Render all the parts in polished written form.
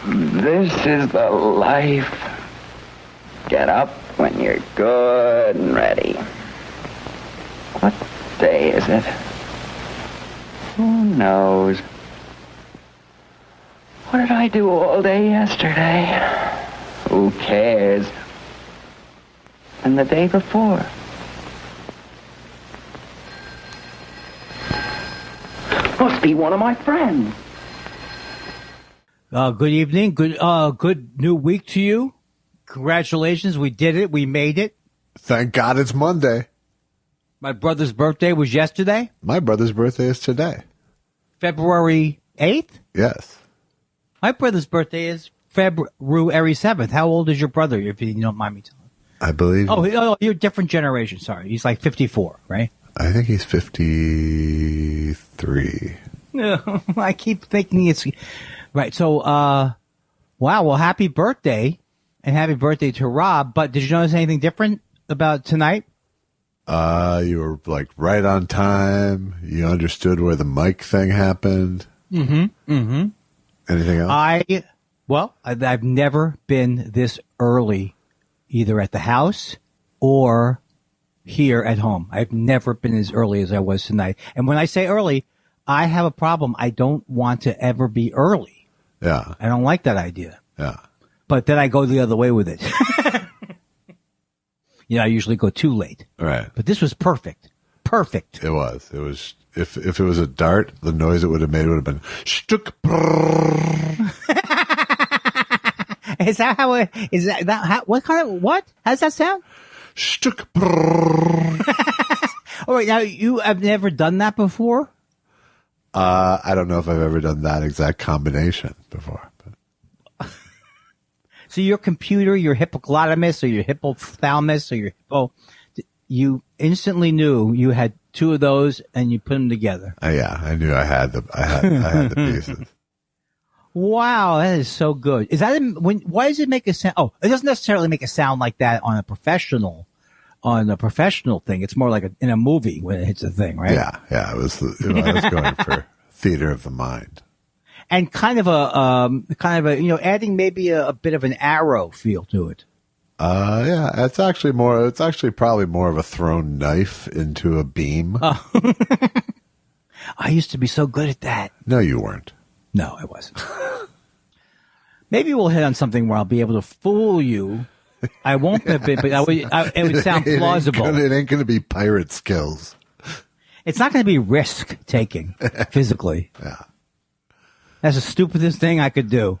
This is the life. Get up when you're good and ready. What day is it? Who knows? What did I do all day yesterday? Who cares? And the day before? Must be one of my friends. Good evening. Good new week to you. Congratulations. We did it. We made it. Thank God it's Monday. My brother's birthday was yesterday. My brother's birthday is today. February 8th? Yes. My brother's birthday is February 7th. How old is your brother, if you don't mind me telling? I believe. Oh, you're a different generation. Sorry. He's like 54, right? I think he's 53. No, I keep thinking it's... Right. So, wow. Well, happy birthday. And happy birthday to Rob. But did you notice anything different about tonight? You were like right on time. You understood where the mic thing happened. Mm-hmm. Mm-hmm. Anything else? I've never been this early, either at the house or here at home. I've never been as early as I was tonight. And when I say early, I have a problem. I don't want to ever be early. Yeah. I don't like that idea. Yeah. But then I go the other way with it. I usually go too late. Right. But this was perfect. Perfect. It was. It was. If it was a dart, the noise it would have made would have been shtuk. Is that how it is? That how, what kind of what? How does that sound? Shtuk. All right. Now you have never done that before. I don't know if I've ever done that exact combination before. But. So your computer, your hippopotamus or your hypothalamus or your hippo, you instantly knew you had two of those and you put them together. Yeah, I knew I had the pieces. Wow, that is so good. Is that why does it make a sound? Oh, it doesn't necessarily make a sound like that on a professional thing. It's more like in a movie when it hits a thing, right? Yeah. It was. I was going for theater of the mind. And kind of a adding maybe a bit of an arrow feel to it. Yeah, it's actually probably more of a thrown knife into a beam. Oh. I used to be so good at that. No, you weren't. No, I wasn't. Maybe we'll hit on something where I'll be able to fool you. I won't be, but it would sound plausible. It ain't going to be pirate skills. It's not going to be risk taking physically. Yeah. That's the stupidest thing I could do.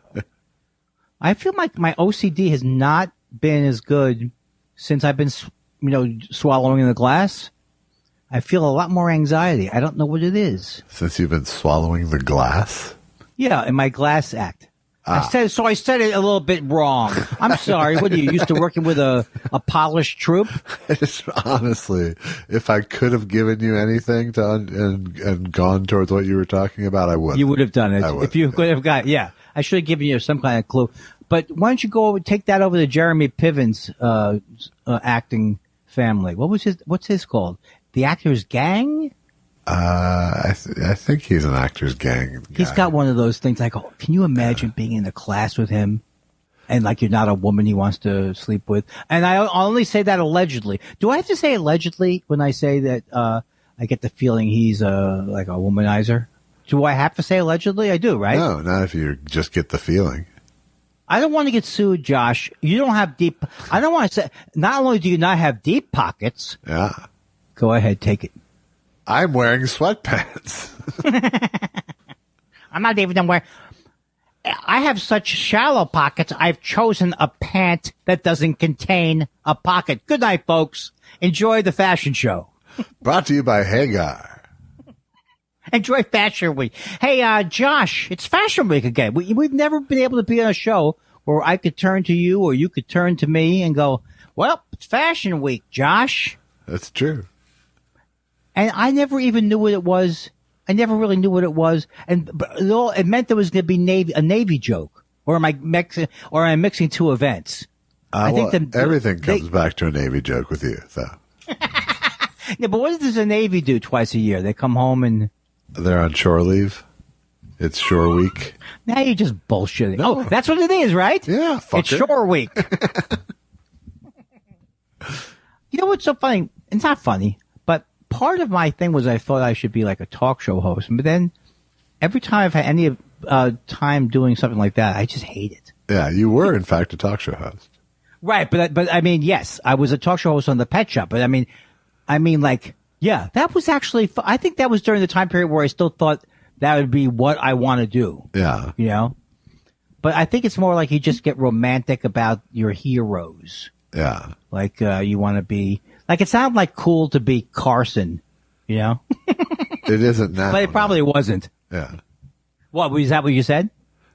I feel like my OCD has not been as good since I've been, swallowing in the glass. I feel a lot more anxiety. I don't know what it is. Since you've been swallowing the glass? Yeah, in my glass act. I said it a little bit wrong. I'm sorry. What are you used to working with a polished troupe? Honestly, if I could have given you anything and gone towards what you were talking about, I would. You would have done it if you could have got. Yeah, I should have given you some kind of clue. But why don't you go take that over to Jeremy Piven's acting family? What's his called? The Actors Gang. I think he's an Actors Gang guy. He's got one of those things. Like, can you imagine being in a class with him, and like you're not a woman he wants to sleep with? And I only say that allegedly. Do I have to say allegedly when I say that I get the feeling he's like a womanizer? Do I have to say allegedly? I do, right? No, not if you just get the feeling. I don't want to get sued, Josh. You don't have deep. I don't want to say. Not only do you not have deep pockets. Yeah. Go ahead, take it. I'm wearing sweatpants. I'm not even wearing. I have such shallow pockets. I've chosen a pant that doesn't contain a pocket. Good night, folks. Enjoy the fashion show. Brought to you by Hagar. Enjoy Fashion Week. Hey, Josh, it's Fashion Week again. We've never been able to be on a show where I could turn to you or you could turn to me and go, well, it's Fashion Week, Josh. That's true. And I never even knew what it was. I never really knew what it was. And it meant there was going to be a Navy joke. Or am I mixing two events? I think everything comes back to a Navy joke with you, so. Yeah, but what does the Navy do twice a year? They come home and... They're on shore leave? It's Shore Week. Now you're just bullshitting. No. Oh, that's what it is, right? Yeah, fucker. It's Shore Week. You know what's so funny? It's not funny, but part of my thing was I thought I should be like a talk show host. But then every time I've had any time doing something like that, I just hate it. Yeah, you were, in fact, a talk show host. Right, but I mean, yes, I was a talk show host on the Pet Shop. But I mean, like, yeah, that was actually, I think that was during the time period where I still thought that would be what I want to do. Yeah. You know? But I think it's more like you just get romantic about your heroes. Yeah. Like, you want to be, like, it sounded like cool to be Carson, you know? It isn't now. But it probably wasn't. Yeah. What, was that what you said?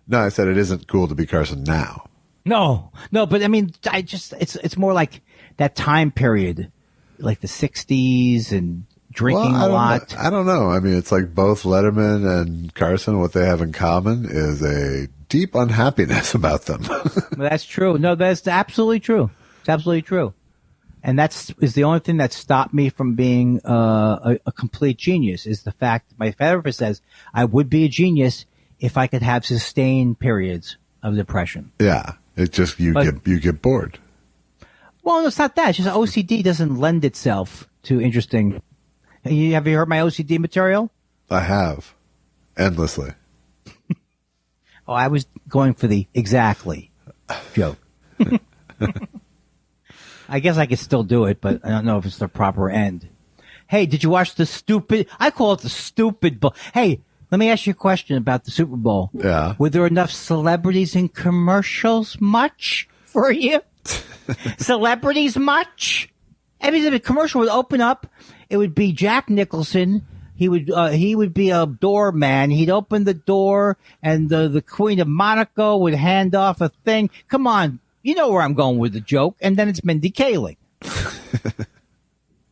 No, I said it isn't cool to be Carson now. No, but I mean, it's more like that time period, like the 60s and drinking a lot. I don't know. I mean, it's like both Letterman and Carson, what they have in common is a deep unhappiness about them. That's true. No, that's absolutely true. It's absolutely true. And is the only thing that stopped me from being a complete genius is the fact my therapist says I would be a genius if I could have sustained periods of depression. Yeah. It's just you get bored. Well, it's not that. It's just OCD doesn't lend itself to interesting. Have you heard my OCD material? I have. Endlessly. Oh, I was going for the exactly joke. I guess I could still do it, but I don't know if it's the proper end. Hey, did you watch I call it the stupid bowl. Hey, let me ask you a question about the Super Bowl. Yeah. Were there enough celebrities in commercials much for you? Celebrities much? I mean, the commercial would open up. It would be Jack Nicholson. He would be a doorman. He'd open the door, and the Queen of Monaco would hand off a thing. Come on. You know where I'm going with the joke. And then it's Mindy Kaling.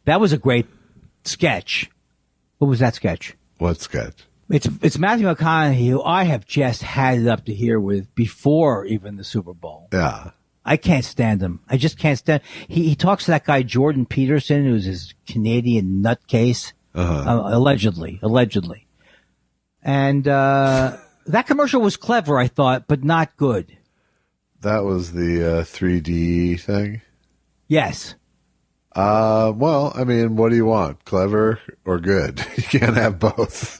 That was a great sketch. What was that sketch? What sketch? It's Matthew McConaughey, who I have just had it up to here with before even the Super Bowl. Yeah. I can't stand him. I just can't stand. He talks to that guy Jordan Peterson, who's his Canadian nutcase, allegedly. And that commercial was clever, I thought, but not good. That was the 3D thing? Yes. Well, I mean, what do you want? Clever or good? You can't have both.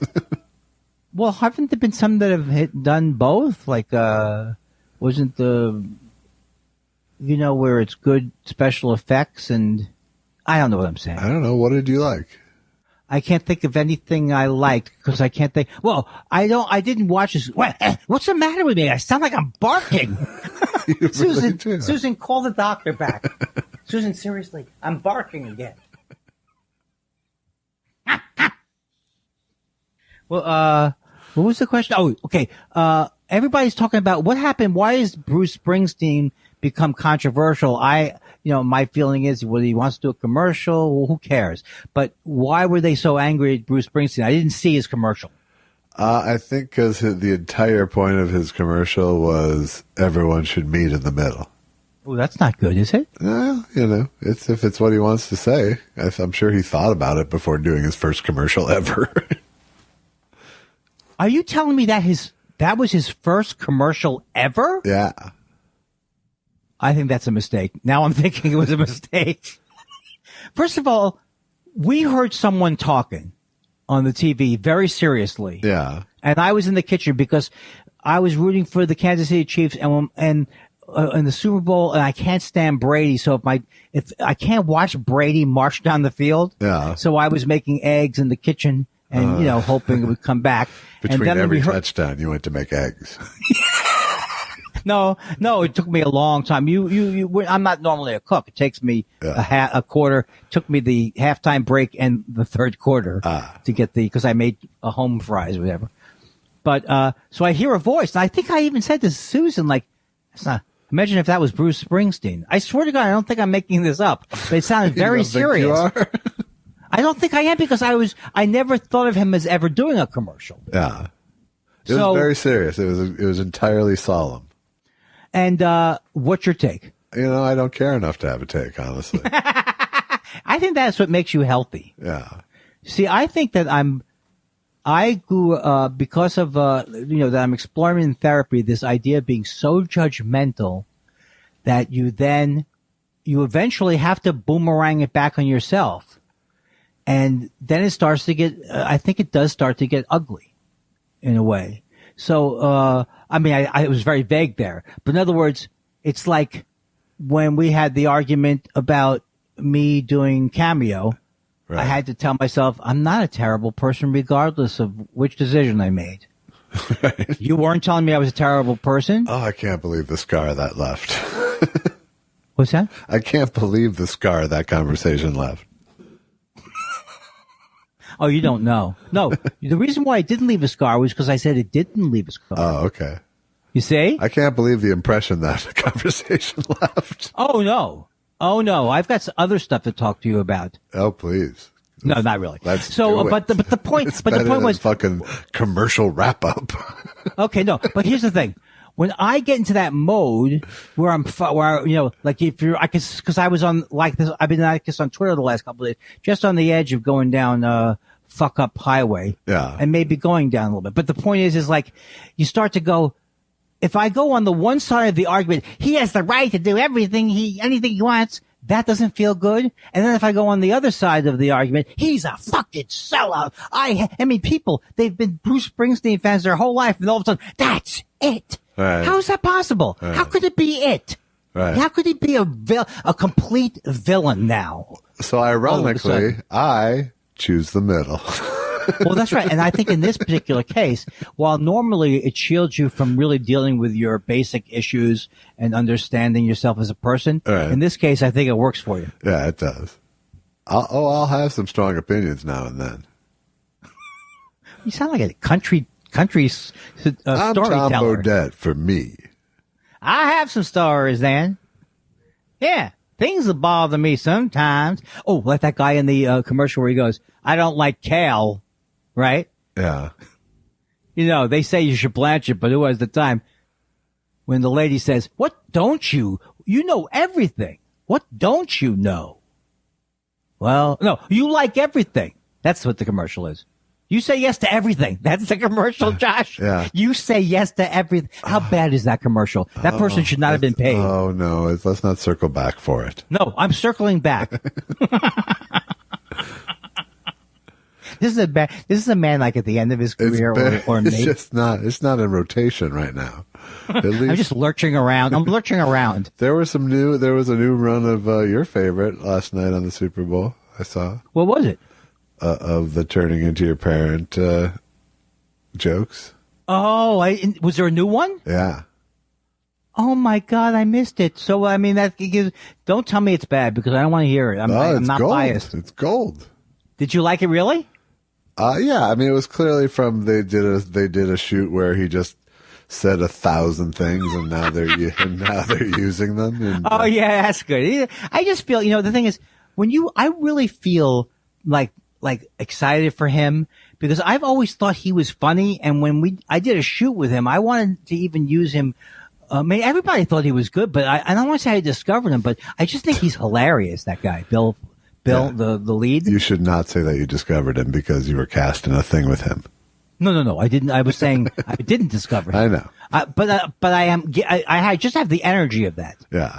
Well, haven't there been some that have done both? Like, wasn't where it's good special effects and I don't know what I'm saying. I don't know. What did you like? I can't think of anything I liked because I can't think. Well, I didn't watch this. What's the matter with me? I sound like I'm barking. Susan, call the doctor back. Susan, seriously, I'm barking again. Well, what was the question? Oh, okay. Everybody's talking about what happened. Why is Bruce Springsteen become controversial? My feeling is whether he wants to do a commercial, well, who cares? But why were they so angry at Bruce Springsteen? I didn't see his commercial. I think because the entire point of his commercial was everyone should meet in the middle. Oh, that's not good, is it? Well, if it's what he wants to say. I'm sure he thought about it before doing his first commercial ever. Are you telling me that was his first commercial ever? Yeah. I think that's a mistake. Now I'm thinking it was a mistake. First of all, we heard someone talking on the TV very seriously. Yeah. And I was in the kitchen because I was rooting for the Kansas City Chiefs and in the Super Bowl, and I can't stand Brady. So if I can't watch Brady march down the field. Yeah. So I was making eggs in the kitchen and, hoping it would come back. Between and then every touchdown, you went to make eggs. No, it took me a long time. I'm not normally a cook. It takes me a quarter. Took me the halftime break and the third quarter to get because I made a home fries or whatever. But, so I hear a voice, and I think I even said to Susan, like, imagine if that was Bruce Springsteen. I swear to God, I don't think I'm making this up, but it sounded very serious. I don't think I am because I never thought of him as ever doing a commercial. Yeah. It was very serious. It was entirely solemn. And what's your take? I don't care enough to have a take, honestly. I think that's what makes you healthy. Yeah. See, I think that I grew because of that I'm exploring in therapy this idea of being so judgmental that you eventually have to boomerang it back on yourself, and then it starts to get. I think it does start to get ugly, in a way. So I was very vague there, but in other words, it's like when we had the argument about me doing Cameo. Right. I had to tell myself I'm not a terrible person regardless of which decision I made. Right. You weren't telling me I was a terrible person? Oh, I can't believe the scar that left. What's that? I can't believe the scar that conversation left. Oh, you don't know. No, the reason why it didn't leave a scar was because I said it didn't leave a scar. Oh, okay. You see? I can't believe the impression that the conversation left. Oh, no. I've got some other stuff to talk to you about. Oh, please. No, not really. Let's do it. But the point, it's but the point was fucking commercial wrap up. Okay, no, but here's the thing. When I get into that mode where because I was on like this, I've been like this on Twitter the last couple of days, just on the edge of going down fuck up highway. Yeah. And maybe going down a little bit. But the point is like, you start to go, if I go on the one side of the argument, he has the right to do anything he wants. That doesn't feel good. And then if I go on the other side of the argument, he's a fucking sellout. I mean, people, they've been Bruce Springsteen fans their whole life, and all of a sudden, that's it. Right. How is that possible? Right. How could it be it? Right. How could he be a complete villain now? So ironically, I choose the middle. Well, that's right. And I think in this particular case, while normally it shields you from really dealing with your basic issues and understanding yourself as a person, right. In this case, I think it works for you. Yeah, it does. I'll have some strong opinions now and then. You sound like a country I'm storyteller. Tom Bodette for me. I have some stories, Dan. Yeah. Things that bother me sometimes. Oh, like that guy in the commercial where he goes, I don't like kale. Right? Yeah. They say you should blanch it, but who has the time? When the lady says, what don't you? You know everything. What don't you know? Well, no, you like everything. That's what the commercial is. You say yes to everything. That's the commercial, Josh. Yeah. You say yes to everything. How bad is that commercial? That person should not have been paid. Oh, no. Let's not circle back for it. No, I'm circling back. This is a man like at the end of his career or me. It's not in rotation right now. At least, I'm just lurching around. I'm lurching around. There was a new run of your favorite last night on the Super Bowl. I saw. What was it? Of the turning into your parent jokes. Oh, was there a new one? Yeah. Oh my God, I missed it. So I mean, don't tell me it's bad because I don't want to hear it. I'm not gold. biased. It's gold. Did you like it really? Yeah. I mean, it was clearly from they did a shoot where he just said 1,000 things, and now they're using them. And, oh yeah, that's good. I just feel the thing is I really feel like excited for him because I've always thought he was funny, and when I did a shoot with him, I wanted to even use him. I mean, everybody thought he was good, but I don't want to say I discovered him, but I just think he's hilarious. That guy, Bill, yeah. the lead. You should not say that you discovered him because you were cast in a thing with him. No, I didn't. I was saying I didn't discover him. I know, but I am. I just have the energy of that. Yeah.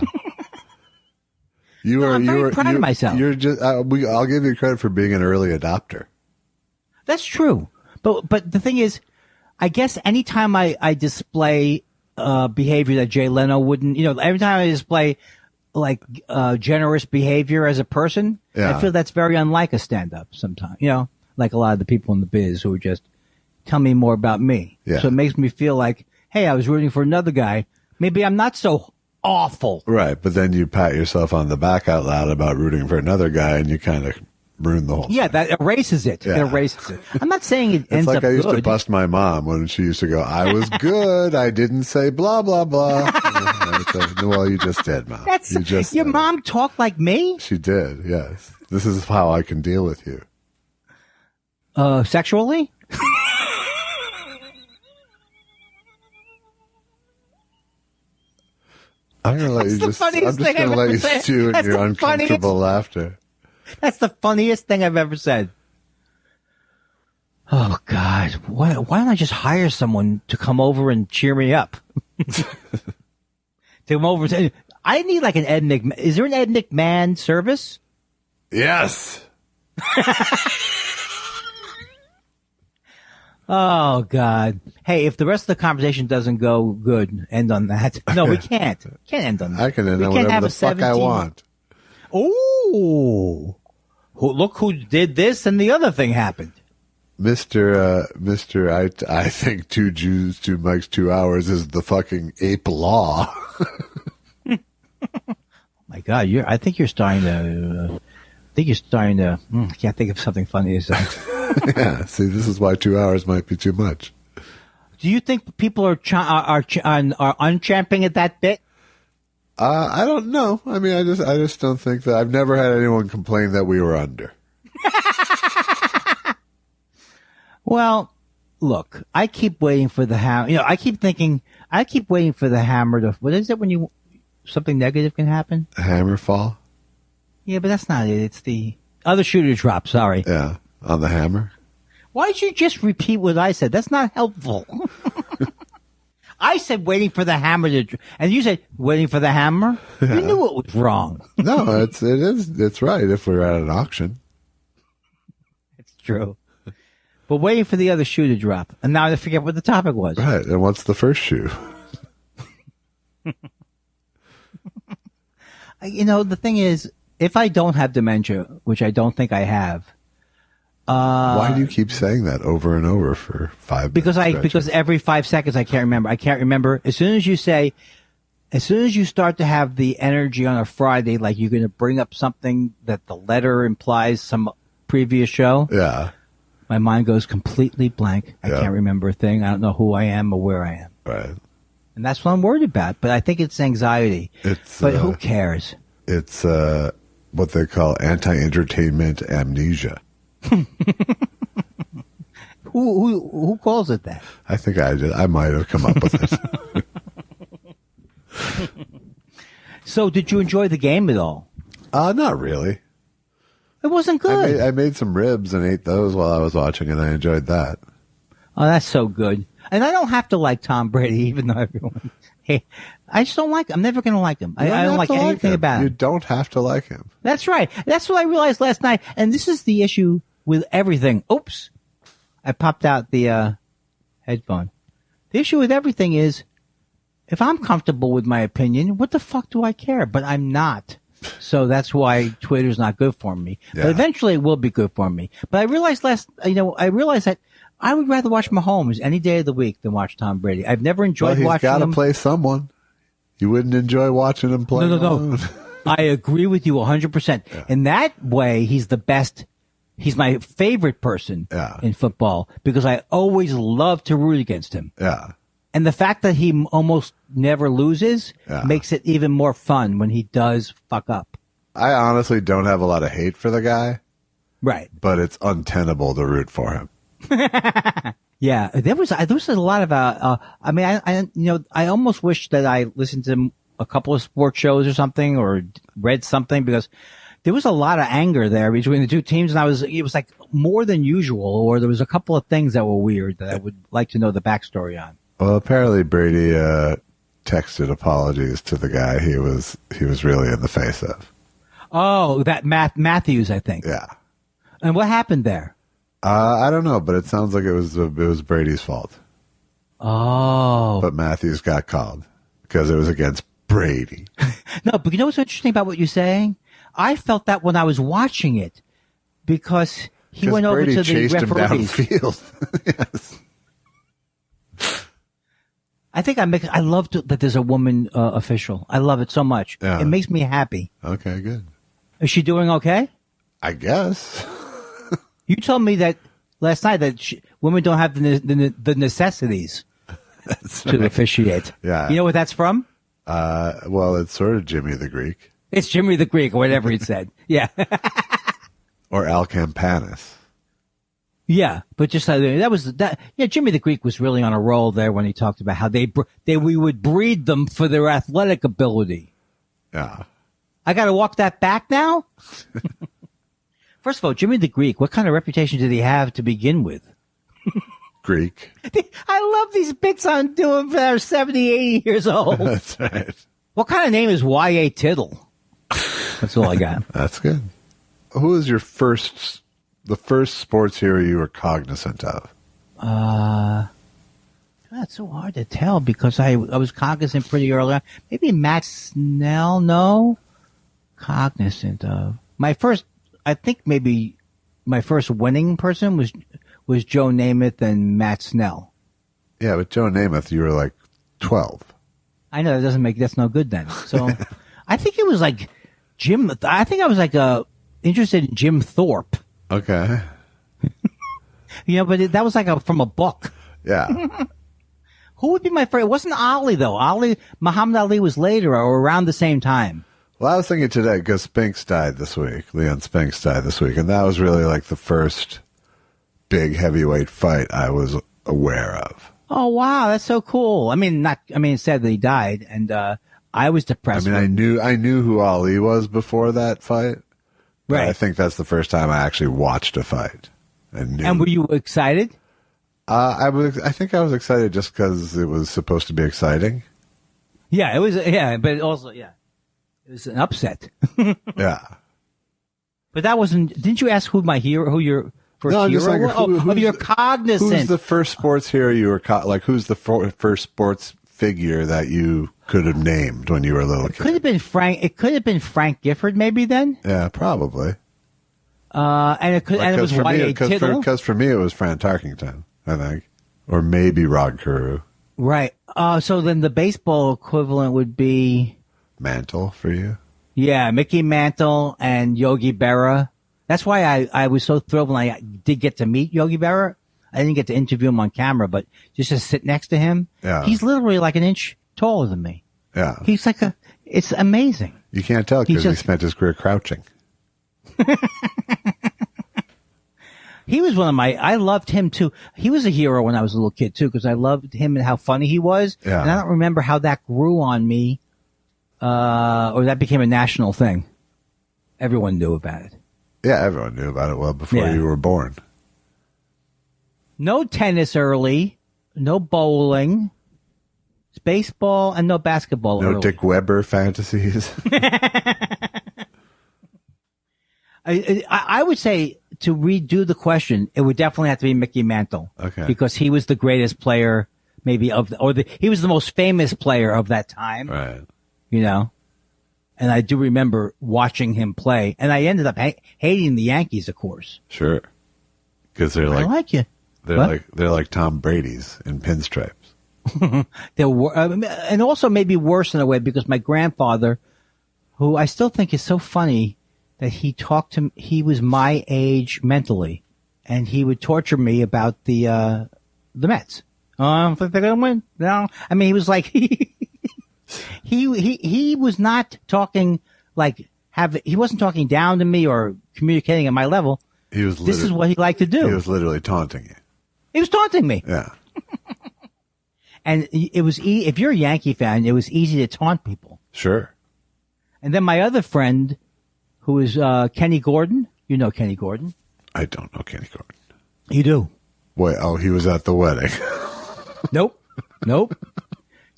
I'm very proud of myself. You're just. I'll give you credit for being an early adopter. That's true, but the thing is, I guess anytime I display behavior that Jay Leno wouldn't, every time I display like generous behavior as a person, yeah. I feel that's very unlike a stand-up. Sometimes, like a lot of the people in the biz who are just tell me more about me. Yeah. So it makes me feel like, hey, I was rooting for another guy. Maybe I'm not so awful. Right, but then you pat yourself on the back out loud about rooting for another guy, and you kind of ruin the whole thing. Yeah, that erases it. Yeah. It erases it. I'm not saying it ends up good. It's like I used to bust my mom when she used to go, I was good. I didn't say blah, blah, blah. Well, you just did, Mom. Your mom talked like me? She did, yes. This is how I can deal with you. Sexually? I'm going to let you just, I'm just going to let you stew in your uncomfortable laughter. That's the funniest thing I've ever said. Oh God! Why don't I just hire someone to come over and cheer me up? To come over and say, I need like an Ed McMahon. Is there an Ed McMahon service? Yes. Oh God! Hey, if the rest of the conversation doesn't go good, end on that. No, we can't. Can't end on that. I can end on whatever the fuck I want. Oh, look who did this, and the other thing happened. Mister, I think 2 Jews, 2 mics, 2 hours is the fucking ape law. My God, I think you're starting to. I can't think of something funny to say. Yeah, see, this is why 2 hours might be too much. Do you think people are unchamping at that bit? I don't know. I mean, I just don't think that. I've never had anyone complain that we were under. Well, look, I keep waiting for the hammer. You know, I keep waiting for the hammer to. What is it when something negative can happen? A hammer fall? Yeah, but that's not it. It's the other shoe to drop. Sorry. Yeah, on the hammer. Why did you just repeat what I said? That's not helpful. I said waiting for the hammer to, and you said waiting for the hammer. Yeah. You knew it was wrong. No, it's right. If we're at an auction, it's true. But waiting for the other shoe to drop, and now I forget what the topic was. Right, and what's the first shoe? You know, the thing is, if I don't have dementia, which I don't think I have. Why do you keep saying that over and over for 5 minutes? Because every 5 seconds I can't remember. I can't remember. As soon as you start to have the energy on a Friday, like you're going to bring up something that the letter implies some previous show. Yeah. My mind goes completely blank. I can't remember a thing. I don't know who I am or where I am. Right. And that's what I'm worried about. But I think it's anxiety. But who cares? It's what they call anti-entertainment amnesia. Who calls it that? I think I did. I might have come up with it. So, did you enjoy the game at all? Not really. It wasn't good. I made some ribs and ate those while I was watching, and I enjoyed that. Oh, that's so good. And I don't have to like Tom Brady, even though everyone. Hey, I just don't like him. I'm never going to like him. I don't like anything about him. You don't have to like him. That's right. That's what I realized last night. And this is the issue with everything. Oops. I popped out the headphone. The issue with everything is, if I'm comfortable with my opinion, what the fuck do I care? But I'm not. So that's why Twitter's not good for me. Yeah. But eventually it will be good for me. But I realized that I would rather watch Mahomes any day of the week than watch Tom Brady. I've never enjoyed watching him. He's got to play someone. You wouldn't enjoy watching him play. No. I agree with you 100%. Yeah. In that way, he's the best. He's my favorite person in football because I always love to root against him. Yeah. And the fact that he almost never loses makes it even more fun when he does fuck up. I honestly don't have a lot of hate for the guy. Right. But it's untenable to root for him. Yeah. There was a lot of, I almost wish that I listened to a couple of sports shows or something or read something because there was a lot of anger there between the two teams. And it was like more than usual, or there was a couple of things that were weird that I would like to know the backstory on. Well, apparently Brady texted apologies to the guy he was really in the face of. Oh, that Matthews, I think. Yeah. And what happened there? I don't know, but it sounds like it was Brady's fault. Oh. But Matthews got called because it was against Brady. No, but you know what's interesting about what you're saying? I felt that when I was watching it because he went over to the referees. Him downfield. Yes. I think I love that there's a woman official. I love it so much. Yeah. It makes me happy. Okay, good. Is she doing okay? I guess. You told me that last night that women don't have the necessities to officiate. Yeah. You know what that's from? Well, it's sort of Jimmy the Greek. It's Jimmy the Greek, or whatever he said. Yeah. Or Al Campanis. Yeah, but just that was that. Yeah, Jimmy the Greek was really on a roll there when he talked about how we would breed them for their athletic ability. Yeah. I got to walk that back now. First of all, Jimmy the Greek, what kind of reputation did he have to begin with? Greek. I love these bits I'm doing that are 70, 80 years old. That's right. What kind of name is Y.A. Tittle? That's all I got. That's good. Who was the first sports hero you were cognizant of? That's so hard to tell because I was cognizant pretty early on. Maybe Matt Snell, no? Cognizant of. I think maybe my first winning person was Joe Namath and Matt Snell. Yeah, but Joe Namath, you were like 12. I know that's no good then. So I think it was like Jim. I think I was like interested in Jim Thorpe. Okay. But that was like from a book. Yeah. Who would be my favorite? It wasn't Ali though. Muhammad Ali was later or around the same time. Well, I was thinking today because Spinks died this week. Leon Spinks died this week, and that was really like the first big heavyweight fight I was aware of. Oh wow, that's so cool. I mean, sad that he died, and I was depressed. I mean, I knew who Ali was before that fight. Right. I think that's the first time I actually watched a fight. And were you excited? I think I was excited just because it was supposed to be exciting. Yeah, it was. Yeah, but also, yeah, it was an upset. Yeah. But that wasn't. Didn't you ask who your first hero? Just like, you're cognizant. Who's the first sports hero you were who's the first sports figure that you could have named when you were a little kid? Could have been Frank. It could have been Frank Gifford, maybe then. Yeah, probably. And it was Y.A. Tittle. Because for me, it was Fran Tarkington, I think, or maybe Rod Carew. Right. So then the baseball equivalent would be Mantle for you. Yeah, Mickey Mantle and Yogi Berra. That's why I was so thrilled when I did get to meet Yogi Berra. I didn't get to interview him on camera, but just to sit next to him. Yeah. He's literally like an inch taller than me. Yeah. He's like it's amazing. You can't tell because he spent his career crouching. He was I loved him too. He was a hero when I was a little kid too, because I loved him and how funny he was. Yeah. And I don't remember how that grew on me, or that became a national thing. Everyone knew about it. Yeah, everyone knew about it well before you were born. No tennis early, no bowling, it's baseball, and no basketball early. No Dick Weber fantasies. I would say to redo the question, it would definitely have to be Mickey Mantle. Okay. Because he was the greatest player, maybe he was the most famous player of that time. Right. You know? And I do remember watching him play. And I ended up hating the Yankees, of course. Sure. Because they're like, I like you. They're like Tom Brady's in pinstripes. They were, and also maybe worse in a way because my grandfather, who I still think is so funny, that he was my age mentally, and he would torture me about the Mets. I don't think they're gonna win. No, I mean he was like he was not talking he wasn't talking down to me or communicating at my level. This is what he liked to do. He was literally taunting you. He was taunting me. Yeah. And it was if you're a Yankee fan, it was easy to taunt people. Sure. And then my other friend, who is Kenny Gordon. You know Kenny Gordon. I don't know Kenny Gordon. You do. Wait, he was at the wedding. Nope.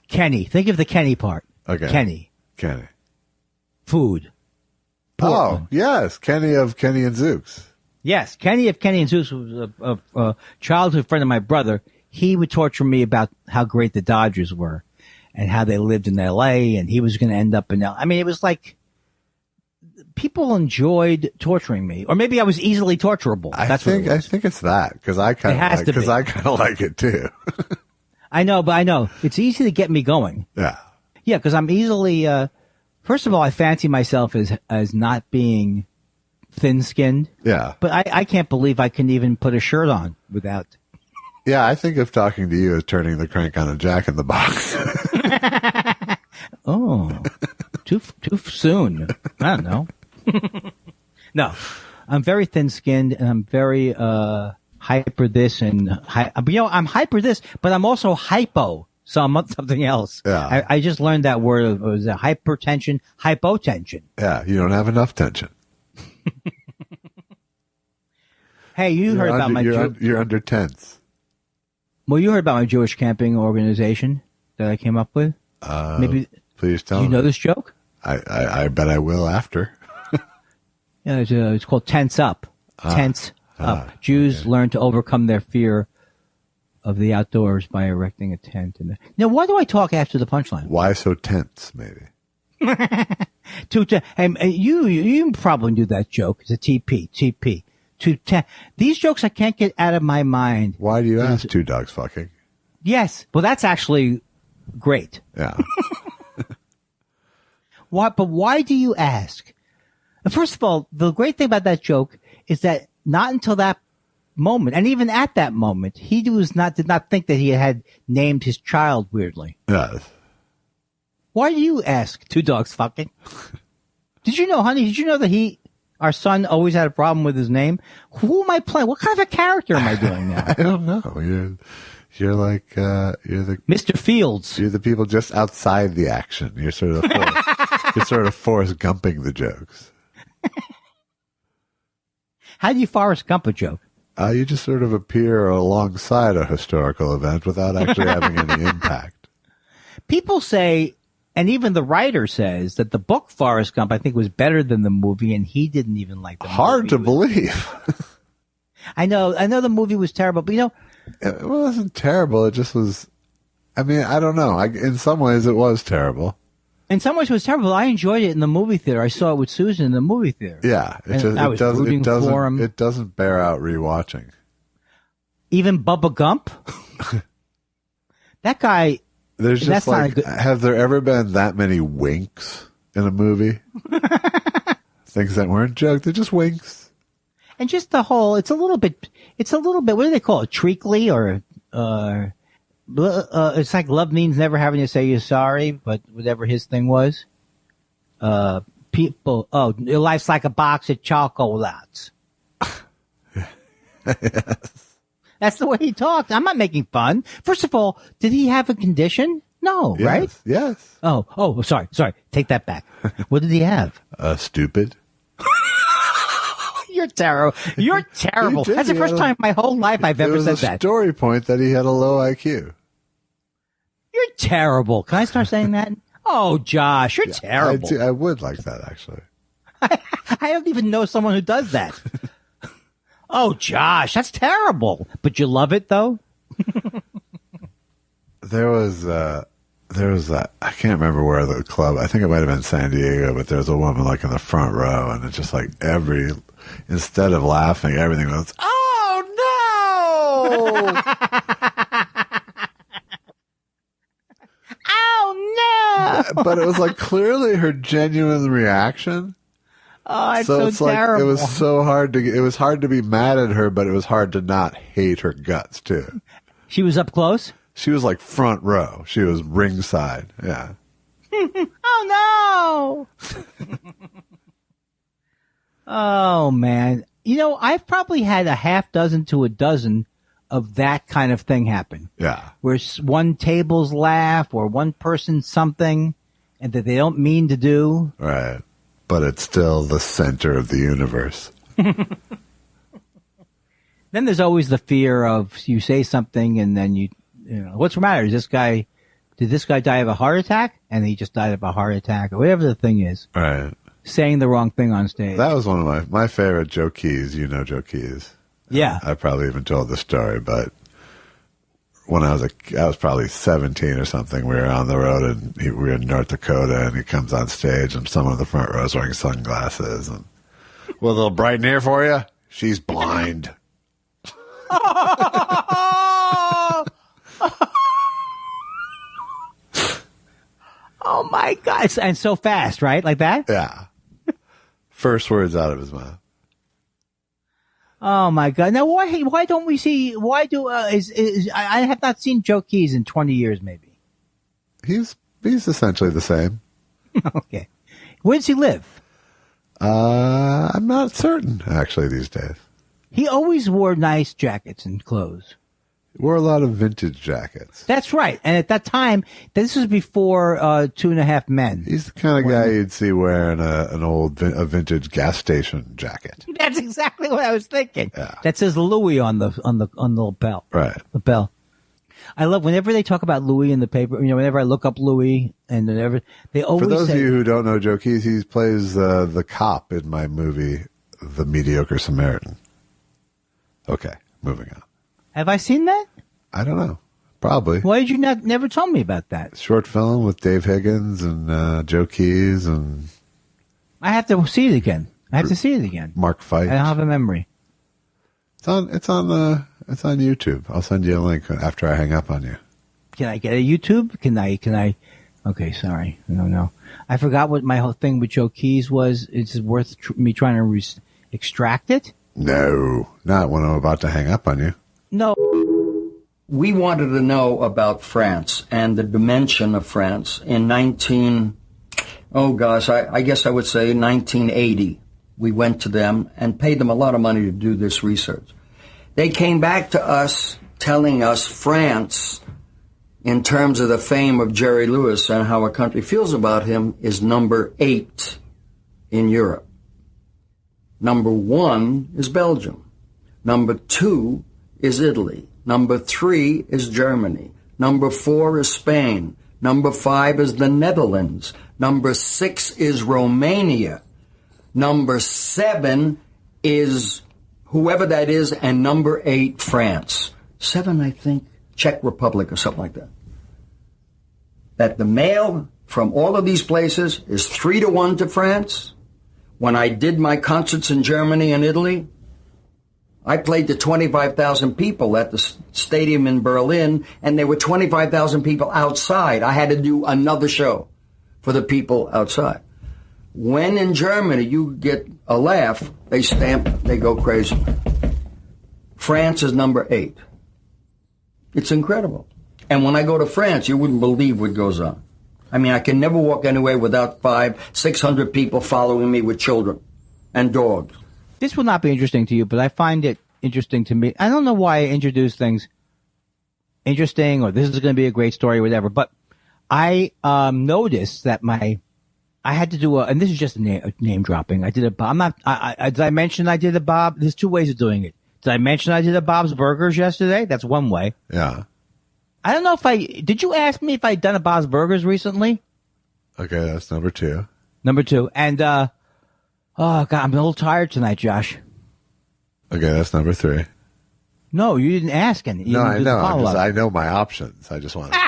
Kenny. Think of the Kenny part. Okay. Kenny. Food. Portland. Oh, yes. Kenny of Kenny and Zooks. Yes. Kenny of Kenny and Zooks was a childhood friend of my brother. He would torture me about how great the Dodgers were and how they lived in L.A. and he was going to end up in L.A. I mean, it was like people enjoyed torturing me, or maybe I was easily torturable. I think it's that because I kind of like it too. I know it's easy to get me going. Yeah, because I'm easily. First of all, I fancy myself as not being thin-skinned. Yeah, but I can't believe I can even put a shirt on without. Yeah, I think of talking to you as turning the crank on a Jack in the Box. Oh, too soon. I don't know. No, I'm very thin-skinned and I'm very hyper this and I'm hyper this, but I'm also hypo. So I'm something else. Yeah. I just learned that word. It was hypertension, hypotension. Yeah, you don't have enough tension. Hey, you heard about my you're under tense. Well, you heard about my Jewish camping organization that I came up with. Maybe please tell you me. know this joke? I bet I will after. Yeah, it's called Tense Up. Tense Up. Jews learn to overcome their fear of the outdoors by erecting a tent. Now, why do I talk after the punchline? Why so tense? Maybe. You probably do that joke. It's a TP. These jokes I can't get out of my mind. Why do you ask two dogs fucking? Yes. Well, that's actually great. Yeah. But why do you ask? First of all, the great thing about that joke is that not until that moment, and even at that moment, he did not think that he had named his child weirdly. Yes. Why do you ask two dogs fucking? Did you know, honey? Did you know that our son always had a problem with his name? Who am I playing? What kind of a character am I doing now? I don't know. You're like you're the Mr. Fields. You're the people just outside the action. You're sort of Forrest Gumping the jokes. How do you Forrest Gump a joke? You just sort of appear alongside a historical event without actually having any impact. People say, and even the writer says, that the book Forrest Gump, I think, was better than the movie, and he didn't even like the movie. Hard to believe. I know the movie was terrible, but it wasn't terrible. It just was. I mean, I don't know. In some ways, it was terrible. In some ways, it was terrible. I enjoyed it in the movie theater. I saw it with Susan in the movie theater. Yeah, it doesn't bear out rewatching. Even Bubba Gump, that guy. There's just have there ever been that many winks in a movie? Things that weren't jokes, they're just winks. And just the whole, it's a little bit, what do they call it? Treacly it's like love means never having to say you're sorry, but whatever his thing was. Your life's like a box of chocolates. Yes. That's the way he talked. I'm not making fun. First of all, did he have a condition? No, yes, right? Yes. Oh, sorry. Take that back. What did he have? Stupid. You're terrible. You're terrible. That's the first time in my whole life I've ever said that. There was a story point that he had a low IQ. You're terrible. Can I start saying that? Oh, Josh, you're terrible. I would like that, actually. I don't even know someone who does that. Oh, Josh, that's terrible. But you love it, though? There was I can't remember where the club, I think it might have been San Diego, but there was a woman like in the front row, and it's just like instead of laughing, everything was, oh no! Oh no! But it was like clearly her genuine reaction. Oh, it's so terrible. Like it was so hard it was hard to be mad at her, but it was hard to not hate her guts too. She was up close? She was like front row. She was ringside. Yeah. Oh no! Oh man. I've probably had a half dozen to a dozen of that kind of thing happen. Yeah. Where one table's laugh or one person's something and that they don't mean to do. Right. But it's still the center of the universe. Then there's always the fear of you say something and then what's the matter? Did this guy die of a heart attack? And he just died of a heart attack or whatever the thing is. Right. Saying the wrong thing on stage. That was one of my favorite Joe Keys. You know Joe Keys. Yeah. I probably even told the story, but when I was probably 17 or something, we were on the road and we were in North Dakota, and he comes on stage and someone in the front row is wearing sunglasses and, well, a little bright in here for you? She's blind. Oh my God. And so fast, right? Like that? Yeah. First words out of his mouth. Oh my God! Now, why don't we see? Why do I have not seen Joe Keys in 20 years? Maybe he's essentially the same. Okay, where does he live? I'm not certain actually these days. He always wore nice jackets and clothes. He wore a lot of vintage jackets. That's right, and at that time, this was before 2.5 Men. He's the kind of guy you'd see wearing a vintage gas station jacket. That's exactly what I was thinking. Yeah. That says Louis on the lapel. Right. Lapel. I love whenever they talk about Louis in the paper. Whenever I look up Louis, and whenever they always For those say, of you who don't know Joe Keys, he plays the cop in my movie, The Mediocre Samaritan. Okay, moving on. have I seen that? I don't know. Probably. Why did you never tell me about that? Short film with Dave Higgins and Joe Keys and I have to see it again. Mark Fight. I don't have a memory. It's on YouTube. I'll send you a link after I hang up on you. Can I get a YouTube? Can I? Okay, sorry. No. I forgot what my whole thing with Joe Keys was. Is it worth me trying to extract it? No, not when I'm about to hang up on you. No. We wanted to know about France and the dimension of France in I guess I would say 1980. We went to them and paid them a lot of money to do this research. They came back to us telling us France, in terms of the fame of Jerry Lewis and how a country feels about him, is number 8 in Europe. Number 1 is Belgium. Number 2 is Italy. Number 3 is Germany. Number 4 is Spain. Number 5 is the Netherlands. Number 6 is Romania. Number 7 is whoever that is, and number 8, France. 7, I think, Czech Republic or something like that. That the mail from all of these places is 3-1 to France. When I did my concerts in Germany and Italy, I played to 25,000 people at the stadium in Berlin, and there were 25,000 people outside. I had to do another show for the people outside. When in Germany you get a laugh, they stamp, they go crazy. France is number 8. It's incredible. And when I go to France, you wouldn't believe what goes on. I mean, I can never walk anywhere without 500-600 people following me with children and dogs. This will not be interesting to you, but I find it interesting to me. I don't know why I introduce things interesting or this is going to be a great story or whatever, but I noticed that I had to do and this is just a name dropping. I did a Bob. Did I mention I did a Bob? There's 2 ways of doing it. Did I mention I did a Bob's Burgers yesterday? That's one way. Yeah. I don't know did you ask me if I'd done a Bob's Burgers recently? Okay, that's number 2. Number 2. And, oh God, I'm a little tired tonight, Josh. Okay, that's number 3. No, you didn't ask any. No, I know. I know my options. I just want to.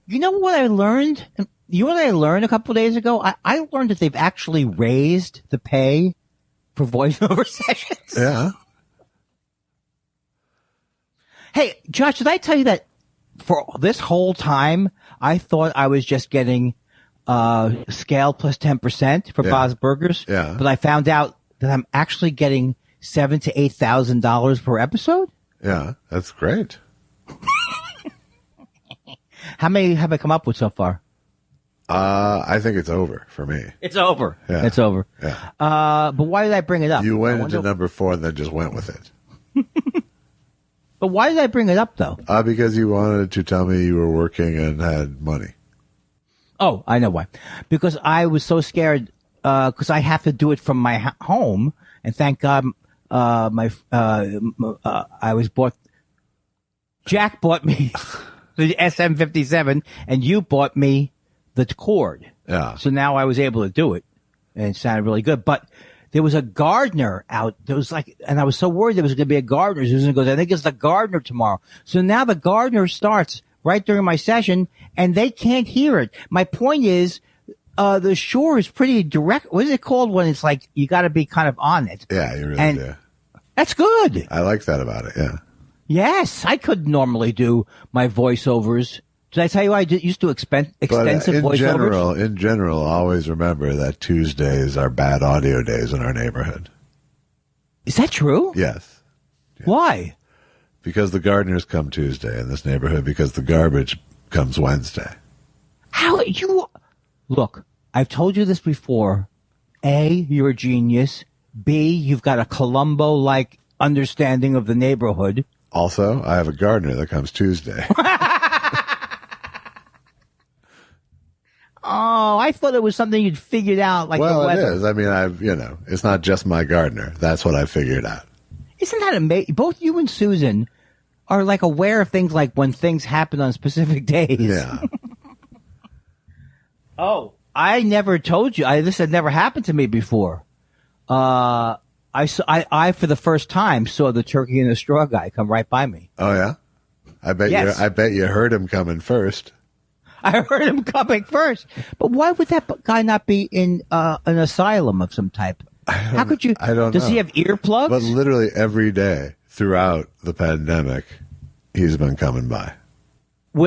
You know what I learned? You know what I learned a couple of days ago? I learned that they've actually raised the pay for voiceover sessions. Yeah. Hey, Josh, did I tell you that for this whole time, I thought I was just getting scale plus 10% for Bob's Burgers? Yeah. But I found out that I'm actually getting $7,000 to $8,000 per episode? Yeah, that's great. How many have I come up with so far? I think it's over for me. It's over. Yeah. It's over. Yeah. But why did I bring it up? You went into number 4 and then just went with it. But why did I bring it up, though? Because you wanted to tell me you were working and had money. Oh, I know why. Because I was so scared, because I have to do it from my home, and thank God, Jack bought me the SM57, and you bought me the cord. Yeah. So now I was able to do it, and it sounded really good. But there was a gardener out. There was and I was so worried there was going to be a gardener. Susan goes, I think it's the gardener tomorrow. So now the gardener starts right during my session, and they can't hear it. My point is, the shore is pretty direct. What is it called when it's like you got to be kind of on it? Yeah, you really do. That's good. I like that about it. Yeah. Yes, I could normally do my voiceovers. Did I tell you I used to extensive voiceovers? In general, always remember that Tuesdays are bad audio days in our neighborhood. Is that true? Yes. Yeah. Why? Because the gardeners come Tuesday in this neighborhood because the garbage comes Wednesday. Look, I've told you this before. A, you're a genius. B, you've got a Columbo-like understanding of the neighborhood. Also, I have a gardener that comes Tuesday. Oh, I thought it was something you'd figured out, like the weather. It is. I mean, it's not just my gardener. That's what I figured out. Isn't that amazing? Both you and Susan are like aware of things like when things happen on specific days. Yeah. Oh, I never told you. This had never happened to me before. I for the first time saw the turkey in the straw guy come right by me. Oh yeah. I bet you heard him coming first. I heard him coming first. But why would that guy not be in an asylum of some type? How could you? I don't know. Does he have earplugs? But literally every day throughout the pandemic, he's been coming by.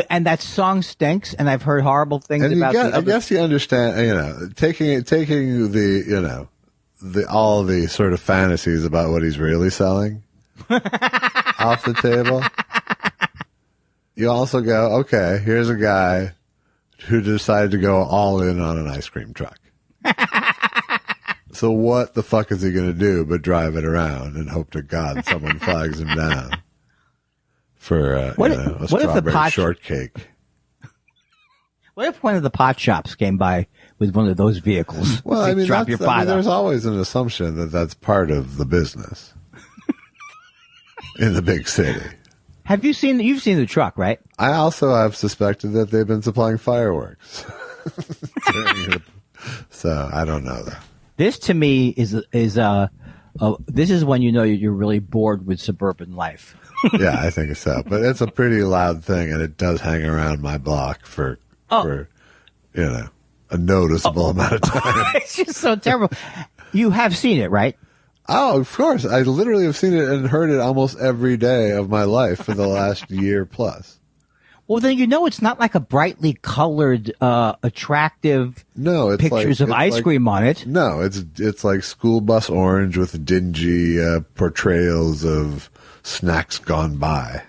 And that song stinks, and I've heard horrible things about it. I guess you understand, taking the, all the sort of fantasies about what he's really selling off the table. You also go, okay, here's a guy who decided to go all in on an ice cream truck. So what the fuck is he going to do but drive it around and hope to God someone flags him down for a strawberry shortcake? What if one of the pot shops came by with one of those vehicles? Well, I mean, there's off. always an assumption that that's part of the business in the big city. You've seen the truck, right? I also have suspected that they've been supplying fireworks. So I don't know that. This to me is this is when you know you're really bored with suburban life. Yeah, I think so. But it's a pretty loud thing, and it does hang around my block for a noticeable amount of time. It's just so terrible. You have seen it, right? Oh, of course. I literally have seen it and heard it almost every day of my life for the last year plus. Well, then it's not like a brightly colored, attractive pictures of ice cream on it. No, it's like school bus orange with dingy portrayals of snacks gone by.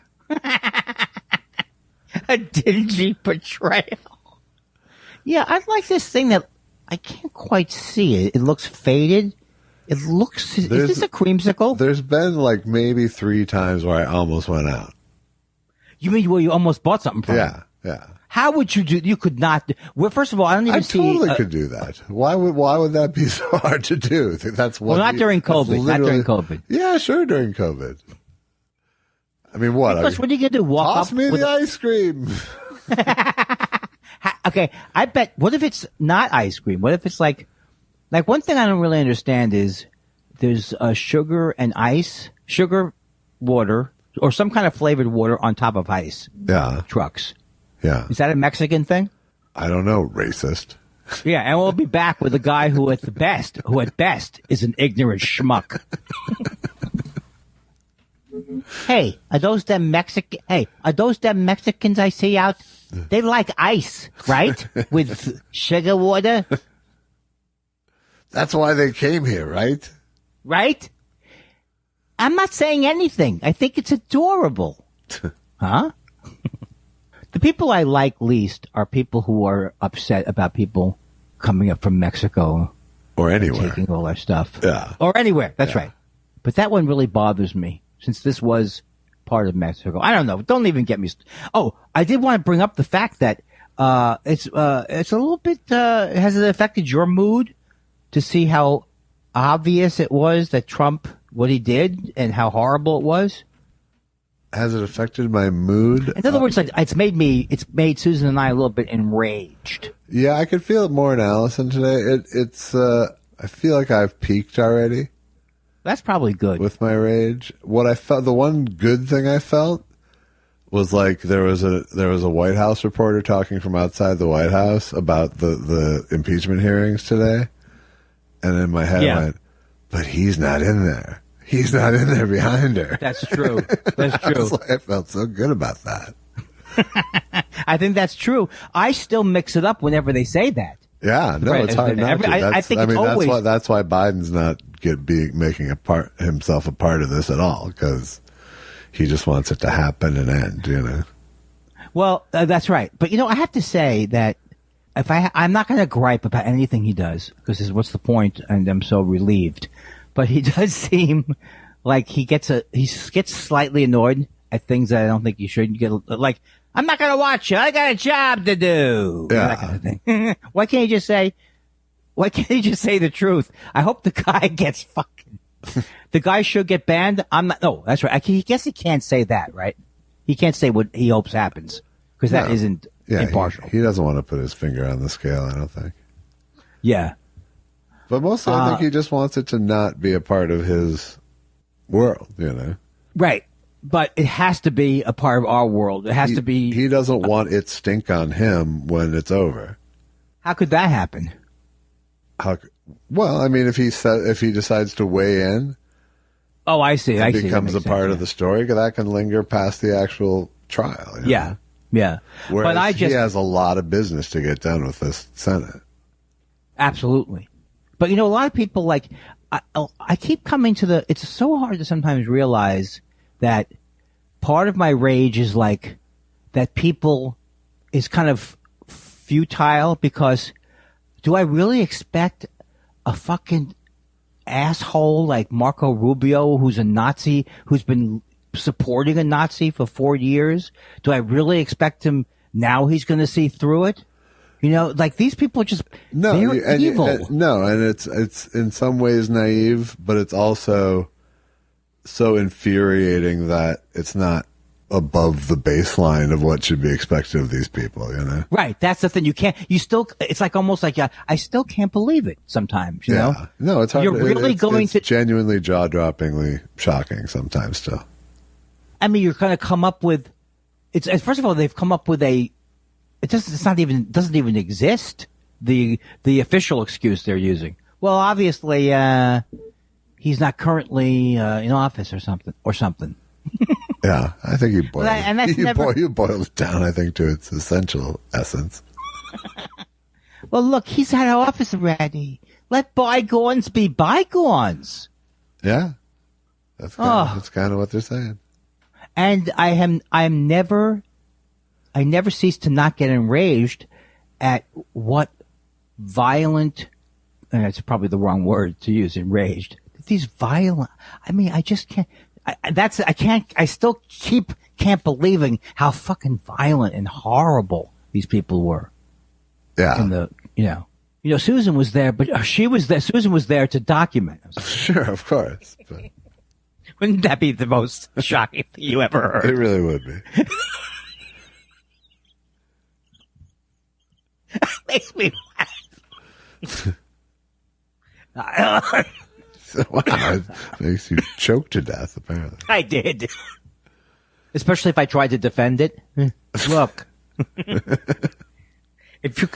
A dingy portrayal. Yeah, I like this thing that I can't quite see it. It looks faded. Is this a creamsicle? There's been like maybe 3 times where I almost went out. You mean where you almost bought something from? Yeah. How would you do? You could not. Well, first of all, I don't even see. I totally could do that. Why would that be so hard to do? That's what. Well, not during COVID. Not during COVID. Yeah, sure, during COVID. I mean, what? Because what are you gonna do? Walk toss up me the ice cream. Okay, I bet. What if it's not ice cream? What if it's like one thing I don't really understand is there's sugar and ice, sugar, water, or some kind of flavored water on top of ice. Yeah. Trucks. Yeah. Is that a Mexican thing? I don't know, racist. Yeah, and we'll be back with a guy who at best is an ignorant schmuck. Hey, are those them Mexicans I see out? They like ice, right? With sugar water. That's why they came here, right? Right? I'm not saying anything. I think it's adorable. Huh? The people I like least are people who are upset about people coming up from Mexico. Or anywhere. Taking all our stuff. Yeah. Or anywhere. That's right. But that one really bothers me since this was part of Mexico. I don't know. Don't even get me. Oh, I did want to bring up the fact that it's a little bit. Has it affected your mood to see how obvious it was that Trump, what he did, and how horrible it was? Has it affected my mood? In other words, like it's made Susan and I a little bit enraged. Yeah, I could feel it more in Allison today. I feel like I've peaked already. That's probably good. With my rage. What I felt, the one good thing I felt was like there was a White House reporter talking from outside the White House about the impeachment hearings today. And in my head I went, but he's not in there. He's not in there behind her. That's true. That's true. I felt so good about that. I think that's true. I still mix it up whenever they say that. Yeah, no, it's hard not to. I think it's always. That's why Biden's not making himself a part of this at all, because he just wants it to happen and end. You know. Well, that's right. But I have to say that I'm not going to gripe about anything he does, because what's the point? And I'm so relieved. But he does seem like he gets slightly annoyed at things that I don't think you should get. Like, I'm not going to watch it. I got a job to do. Yeah. That kind of thing. Why can't he just say the truth? I hope the guy gets fucking. The guy should get banned. I'm not. No, that's right. I guess he can't say that, right? He can't say what he hopes happens because that isn't impartial. He doesn't want to put his finger on the scale, I don't think. Yeah. But mostly I think he just wants it to not be a part of his world, you know? Right. But it has to be a part of our world. It has to be. He doesn't want it stink on him when it's over. How could that happen? Well, I mean, if he decides to weigh in. Oh, I see. It becomes a part of the story. That can linger past the actual trial. You know? Yeah. Whereas he has a lot of business to get done with this Senate. Absolutely. But, you know, a lot of people, like, I keep coming to it's so hard to sometimes realize that part of my rage is, like, that people is kind of futile because do I really expect a fucking asshole like Marco Rubio, who's a Nazi, who's been supporting a Nazi for 4 years? Do I really expect him now he's going to see through it? You know, like these people are just they're evil. And it's in some ways naive, but it's also so infuriating that it's not above the baseline of what should be expected of these people, you know? Right. That's the thing. It's like almost like I still can't believe it sometimes, you know? No, it's hard. You're really it's genuinely jaw-droppingly shocking sometimes still. I mean, you're going to come up with, first of all, they've come up with it doesn't even exist. The official excuse they're using. Well, obviously, he's not currently in office or something. Yeah, I think you boiled it down, I think, to its essential essence. Well, look, he's out of office already. Let bygones be bygones. Yeah, that's kind of what they're saying. And I never cease to not get enraged at what violent, and it's probably the wrong word to use, enraged. These violent, I mean, I just can't. I still can't believing how fucking violent and horrible these people were. Yeah. You know, Susan was there, but Susan was there to document. Sure, of course. But wouldn't that be the most shocking thing you ever heard? It really would be. Makes me laugh. Wow, it makes you choke to death, apparently. I did. Especially if I tried to defend it. Look. Can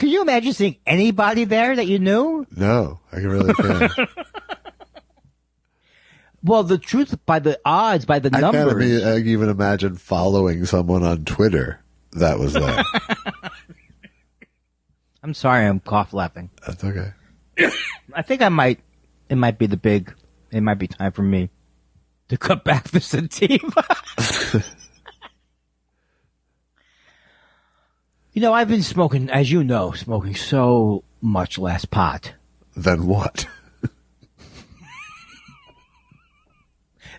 you imagine seeing anybody there that you knew? No, I really can't. Well, the truth, by the odds, by the numbers. I can't even imagine following someone on Twitter that was there. I'm sorry, I'm cough laughing. That's okay. I think it might be time for me to cut back the sativa. You know, I've been smoking, as you know, so much less pot. Than what?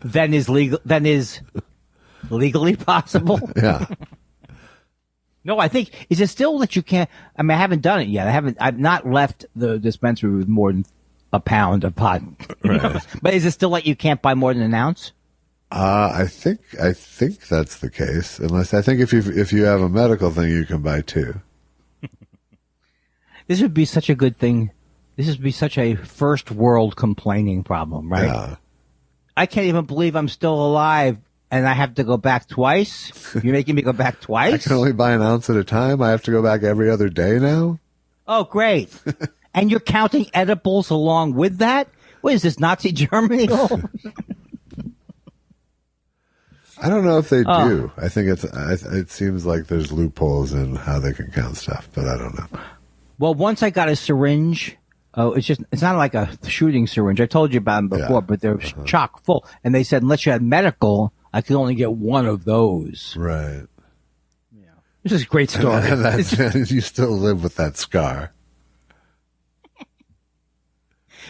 Than is legally possible. Yeah. No, I think, is it still that you can't, I mean, I haven't done it yet. I've not left the dispensary with more than a pound of pot. Right. But is it still like you can't buy more than an ounce? I think that's the case. Unless I think if you have a medical thing, you can buy two. This would be such a good thing. This would be such a first world complaining problem, right? Yeah. I can't even believe I'm still alive and I have to go back twice. You're making me go back twice? I can only buy an ounce at a time. I have to go back every other day now. Oh, great. And you're counting edibles along with that? What is this, Nazi Germany? I don't know if they do. I think it seems like there's loopholes in how they can count stuff, but I don't know. Well, once I got a syringe, it's not like a shooting syringe. I told you about them before, but they're chock full. And they said, unless you had medical, I could only get one of those. Right. Yeah. This is a great story. And you still live with that scar.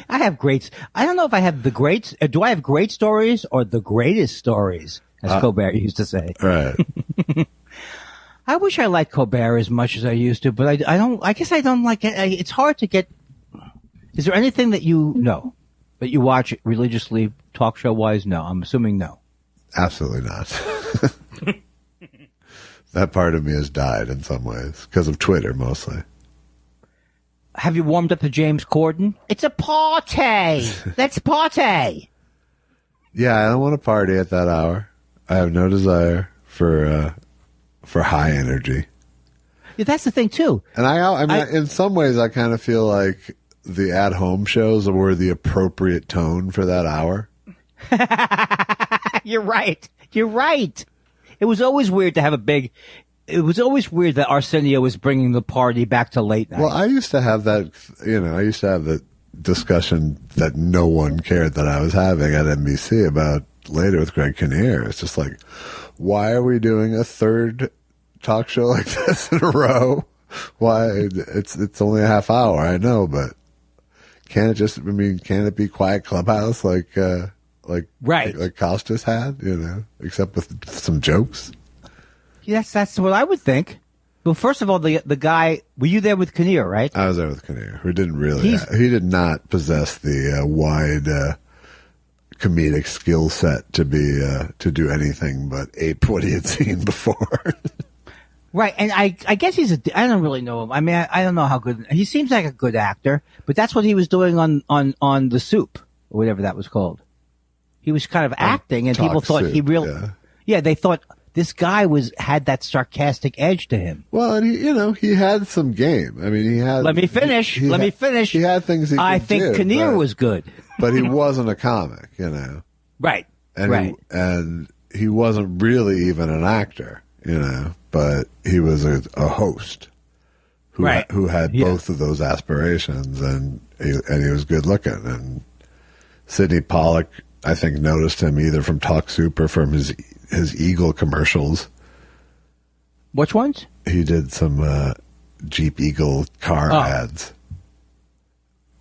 I don't know if I have do I have great stories or the greatest stories, as Colbert used to say. Right. I wish I liked Colbert as much as I used to, but I guess I don't like it. It's hard to get. Is there anything that you know that you watch religiously, talk show wise? No, I'm assuming no. Absolutely not. That part of me has died in some ways because of Twitter, mostly. Have you warmed up to James Corden? It's a party. Let's party. Yeah, I don't want to party at that hour. I have no desire for high energy. Yeah, that's the thing too. And I mean, in some ways, I kind of feel like the at-home shows were the appropriate tone for that hour. You're right. You're right. It was always weird to have it was always weird that Arsenio was bringing the party back to late night. Well, I used to have that, I used to have the discussion that no one cared that I was having at NBC about later with Greg Kinnear. It's just like, why are we doing a third talk show like this in a row? Why? It's only a half hour, I know, but can it be Quiet Clubhouse like Costas had, except with some jokes? Yes, that's what I would think. Well, first of all, the guy, were you there with Kinnear, right? I was there with Kinnear, who didn't really, he did not possess the wide comedic skill set to do anything but ape what he had seen before. Right, and I guess I don't really know him. I mean, I don't know how good, he seems like a good actor, but that's what he was doing on The Soup, or whatever that was called. He was kind of acting, and people thought Soup, he really, they thought this guy had that sarcastic edge to him. Well, and he had some game. I mean, he had. Let me finish. He had things I think Kinnear was good. But he wasn't a comic, Right. And he wasn't really even an actor, but he was a host who had both of those aspirations, and he was good looking. And Sidney Pollack, I think, noticed him either from Talk Soup or from his Eagle commercials. Which ones? He did some Jeep Eagle car ads.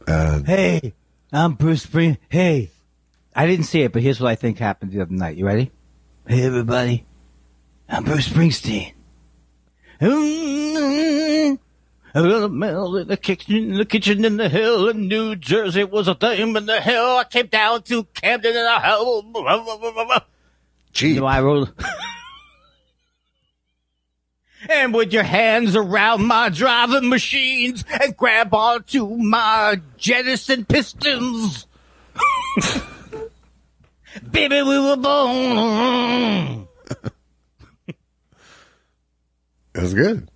And hey, I'm Bruce Springsteen. Hey, I didn't see it, but here's what I think happened the other night. You ready? Hey, everybody. I'm Bruce Springsteen. In the kitchen in the hill in New Jersey was a dame in the hill. I came down to Camden and I held. Jeep. I rolled. And with your hands around my driving machines and grab onto my jettison pistons. Baby, we were born. It was good.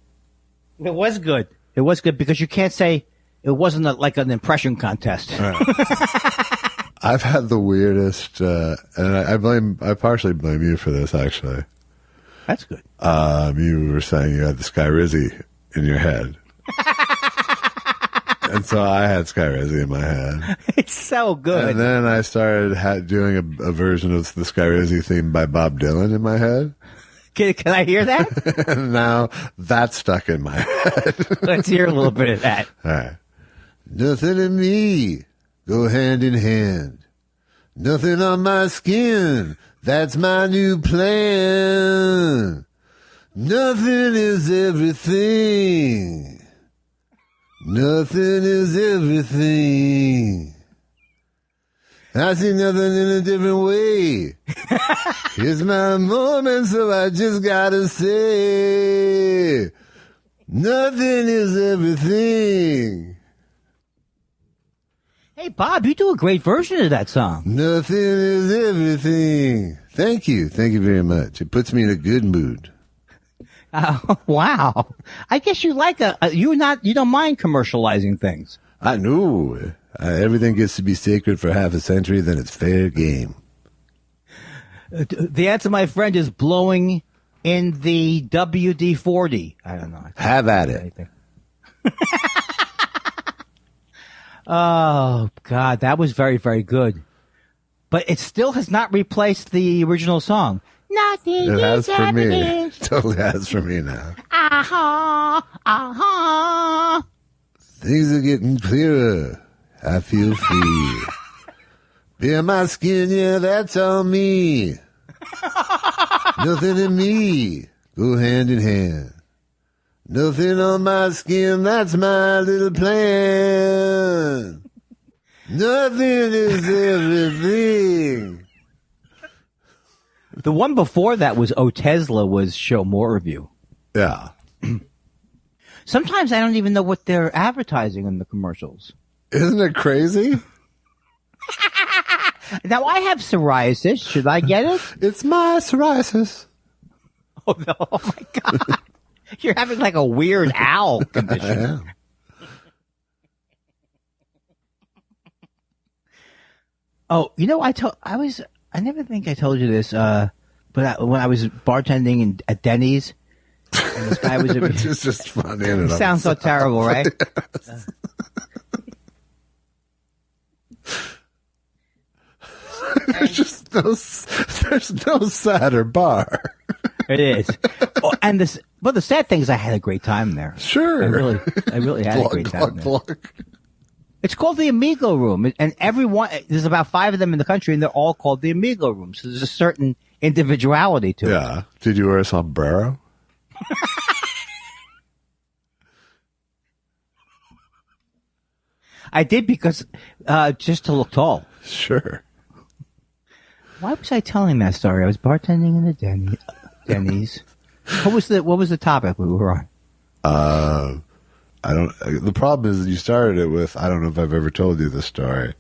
It was good. It was good because you can't say it wasn't like an impression contest. Right. I've had the weirdest, and I partially blame you for this, actually. That's good. You were saying you had the Sky Rizzy in your head. And so I had Sky Rizzy in my head. It's so good. And then I started doing a version of the Sky Rizzy theme by Bob Dylan in my head. Can I hear that? And now that's stuck in my head. Let's hear a little bit of that. All right. Nothing in me go hand in hand. Nothing on my skin. That's my new plan. Nothing is everything. Nothing is everything. I see nothing in a different way. It's my moment, so I just gotta say, nothing is everything. Hey, Bob, you do a great version of that song. Nothing is everything. Thank you. Thank you very much. It puts me in a good mood. Wow. I guess you like you don't mind commercializing things. I know. Everything gets to be sacred for half a century, then it's fair game. The answer, my friend, is blowing in the WD-40. I don't know. Have at it. Oh, God, that was very, very good. But it still has not replaced the original song. Nothing it has is for me. It totally has for me now. Things are getting clearer. I feel free. Bare my skin, yeah, that's all me. Nothing in me go hand in hand. Nothing on my skin, that's my little plan. Nothing is everything. The one before that was O Tesla was Show More of You. Yeah. Sometimes I don't even know what they're advertising in the commercials. Isn't it crazy? Now, I have psoriasis. Should I get it? It's my psoriasis. Oh, no. Oh, my God. You're having like a weird owl condition. I am. Oh, you know, I never think I told you this, but when I was bartending at Denny's, and this guy was Which is just funny. It sounds so terrible, right? There's no sadder bar. It is. Oh, and the sad thing is I had a great time there. Sure. I really had a great time there. It's called the Amigo Room, and there's about 5 of them in the country, and they're all called the Amigo Room. So there's a certain individuality to it. Yeah. Did you wear a sombrero? I did because just to look tall. Sure. Why was I telling that story? I was bartending in the Denny's. What was the topic we were on? I don't. The problem is you started it with, I don't know if I've ever told you this story.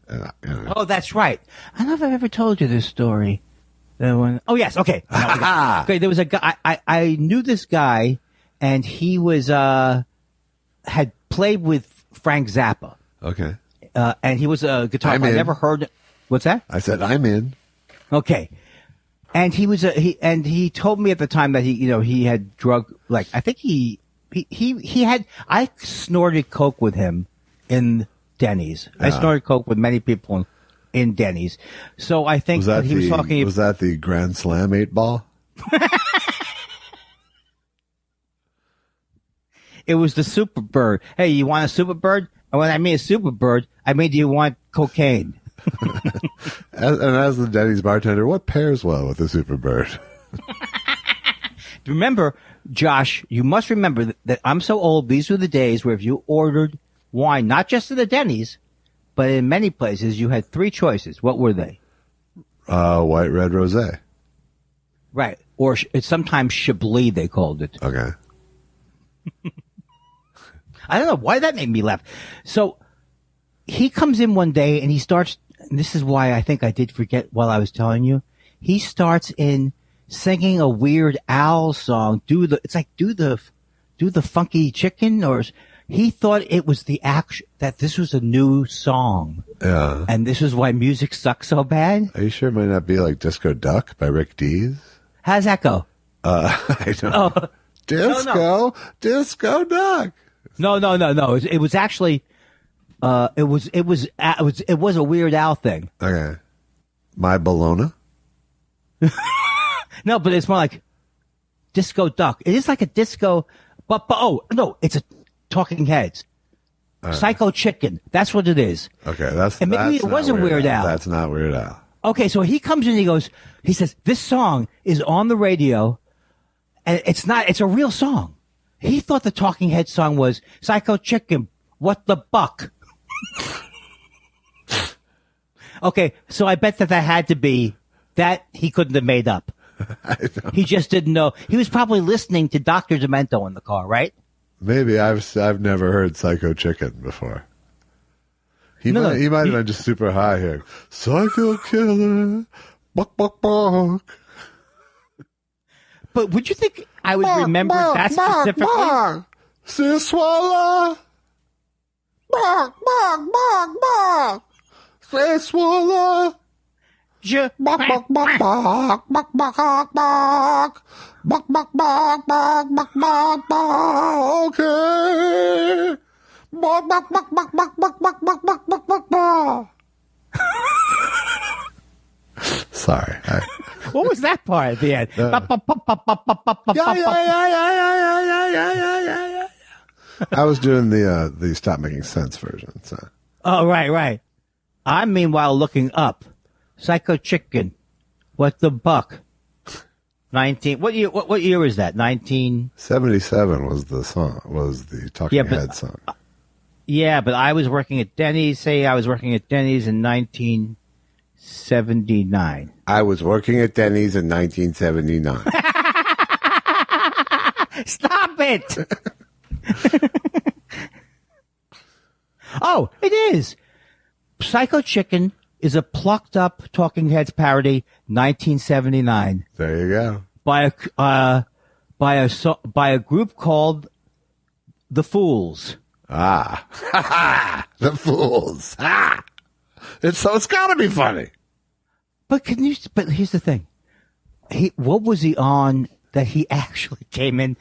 Oh, that's right. I don't know if I've ever told you this story. Oh, yes. Okay. Okay. There was a guy. I knew this guy, and he was had played with Frank Zappa. Okay. And he was a guitar. I never heard. What's that? I said I'm in. Okay. And he told me at the time that he had drug, like, I think he had, I snorted coke with him in Denny's. I snorted coke with many people in Denny's. So I think was that the Grand Slam 8-ball? It was the Super Bird. Hey, you want a Super Bird? And when I mean a Super Bird, I mean, do you want cocaine? As the Denny's bartender, what pairs well with the Super Bird? Remember, Josh, you must remember that I'm so old. These were the days where if you ordered wine, not just at the Denny's, but in many places, you had 3 choices. What were they? White, red, rosé. Right. Or it's sometimes Chablis, they called it. Okay. I don't know why that made me laugh. So he comes in one day and he starts, and this is why I think I did forget while I was telling you. He starts in singing a Weird Al song. Do the funky chicken, or he thought it was that this was a new song. Yeah. And this is why music sucks so bad. Are you sure it might not be like Disco Duck by Rick Dees? How's that go? I don't know. Disco Duck. No. It was actually, it was a Weird Al thing. Okay. My Bologna? No, but it's more like Disco Duck. It is like a disco, but no, it's a Talking Heads. Psycho Chicken. That's what it is. Okay, and maybe it wasn't Weird Al. That's not Weird Al. Okay, so he comes in, he says, this song is on the radio, and it's a real song. He thought the Talking Heads song was Psycho Chicken, what the buck? Okay, so I bet that had to be that he couldn't have made up. He just didn't know. He was probably listening to Dr. Demento in the car, right? Maybe. I've never heard Psycho Chicken before. He might have been just super high here. Psycho Killer, buck, buck, buck. But would you think I would remember that specifically? See swallow. Bark, bark, bark, bark. Say swallow. Bark, bark, bark, bark, bark, bark, bark. Bark, bark, bark, bark, bark, bark, bark. Okay. Bark, bark, bark, bark, bark, bark, bark, bark, bark, bark, bark, bark. Sorry. What was that part at the end? Yeah. I was doing the Stop Making Sense version. So. Oh, right. I'm meanwhile looking up. Psycho Chicken. What the buck? 19. What year is that? 1977 was the song. Was the Talking Head song? Yeah, but I was working at Denny's. I was working at Denny's in 1979. I was working at Denny's in 1979. Stop it! Oh, it is. Psycho Chicken is a plucked up Talking Heads parody, 1979. There you go. By a group called The Fools. Ah. The Fools. Ah. It's gotta be funny. But here's the thing. What was he on that he actually came in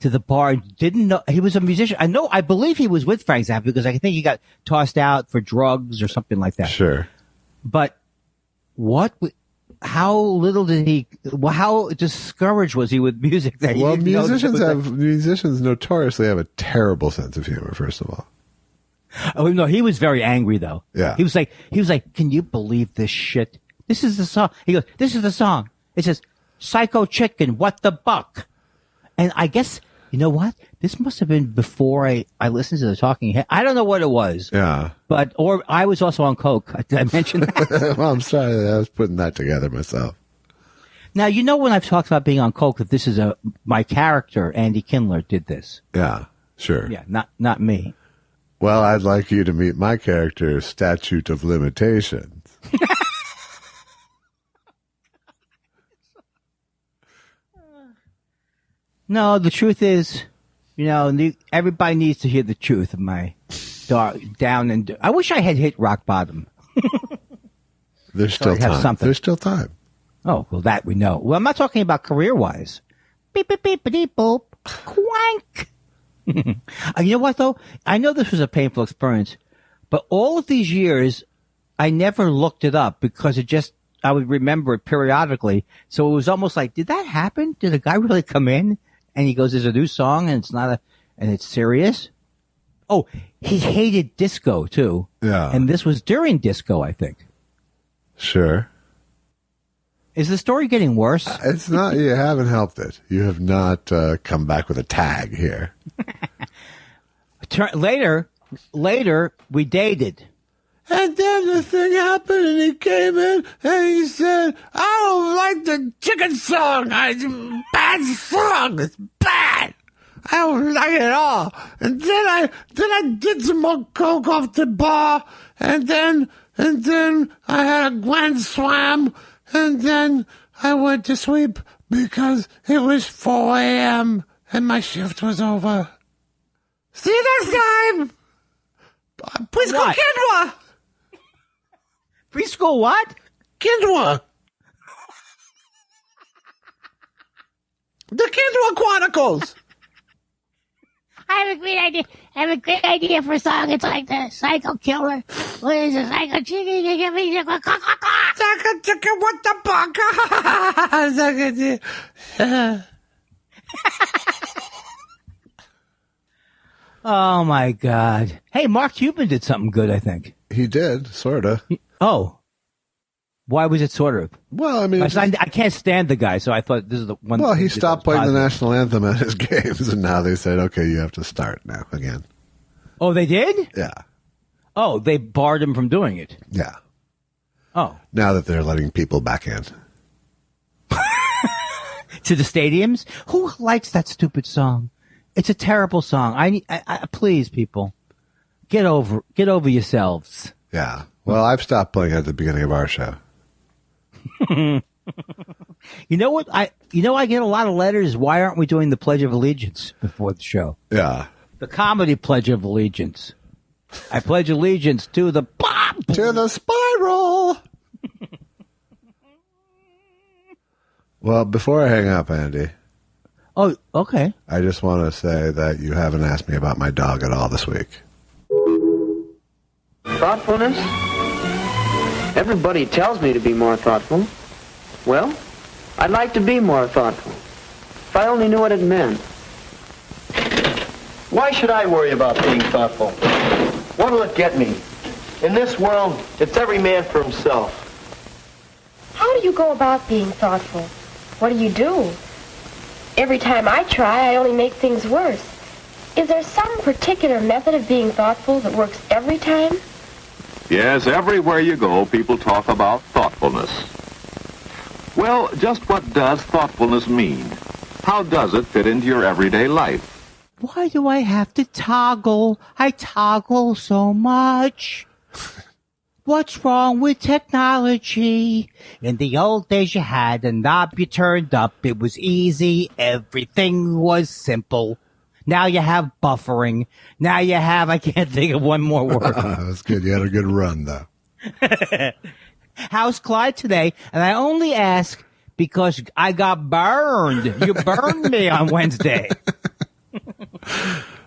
to the bar and didn't know he was a musician? I believe he was with Frank Zappa because I think he got tossed out for drugs or something like that. Sure. But how discouraged was he with music that he didn't know musicians notoriously have a terrible sense of humor, first of all. Oh no, he was very angry though. Yeah. He was like, can you believe this shit? This is the song. He goes, this is the song. It says, Psycho Chicken, what the buck? And I guess, you know what? This must have been before I listened to the Talking Head. I don't know what it was. Yeah. Or I was also on coke. Did I mention that? Well, I'm sorry. I was putting that together myself. Now, you know when I've talked about being on coke, that this is my character, Andy Kindler, did this. Yeah, sure. Yeah, not me. Well, I'd like you to meet my character, Statute of Limitations. No, the truth is, everybody needs to hear the truth of my down and. I wish I had hit rock bottom. There's still time. There's still time. Oh, well, that we know. Well, I'm not talking about career-wise. Beep, beep, beep, beep, boop, quank. You know what, though? I know this was a painful experience, but all of these years, I never looked it up because I would remember it periodically. So it was almost like, did that happen? Did a guy really come in? And he goes, there's a new song and it's serious. Oh, he hated disco too. Yeah. And this was during disco, I think. Sure. Is the story getting worse? It's not. You haven't helped it. You have not come back with a tag here. Later, we dated. And then the thing happened, and he came in, and he said, I don't like the chicken song. It's a bad song. It's bad. I don't like it at all. And then I did some more coke off the bar, and then I had a grand slam, and then I went to sleep because it was 4 a.m. and my shift was over. See you next time. Please go Kindler. Preschool what? Kindler. The Kindler Chronicles. I have a great idea for a song. It's like the Psycho Killer. What is it? Psycho Chicken? Psycho Chicken, what the fuck? Oh my God. Hey, Mark Cuban did something good, I think. He did, sort of. Oh. Why was it sort of? Well, I mean... I can't stand the guy, so I thought this is the one... Well, he stopped playing the national anthem at his games, and now they said, okay, you have to start now again. Oh, they did? Yeah. Oh, they barred him from doing it. Yeah. Oh. Now that they're letting people back in. To the stadiums? Who likes that stupid song? It's a terrible song. I please, people. Get over yourselves. Yeah. Well, I've stopped playing at the beginning of our show. You know what? I get a lot of letters. Why aren't we doing the Pledge of Allegiance before the show? Yeah. The comedy Pledge of Allegiance. I pledge allegiance to the to the spiral. Well, before I hang up, Andy. Oh, okay. I just want to say that you haven't asked me about my dog at all this week. Thoughtfulness? Everybody tells me to be more thoughtful. Well, I'd like to be more thoughtful. If I only knew what it meant. Why should I worry about being thoughtful? What'll it get me? In this world, it's every man for himself. How do you go about being thoughtful? What do? Every time I try, I only make things worse. Is there some particular method of being thoughtful that works every time? Yes, everywhere you go, people talk about thoughtfulness. Well, just what does thoughtfulness mean? How does it fit into your everyday life? Why do I have to toggle? I toggle so much. What's wrong with technology? In the old days, you had a knob you turned up. It was easy. Everything was simple. Now you have buffering. Now you have, I can't think of one more word. That's good. You had a good run, though. How's Clyde today? And I only ask because I got burned. You burned me on Wednesday.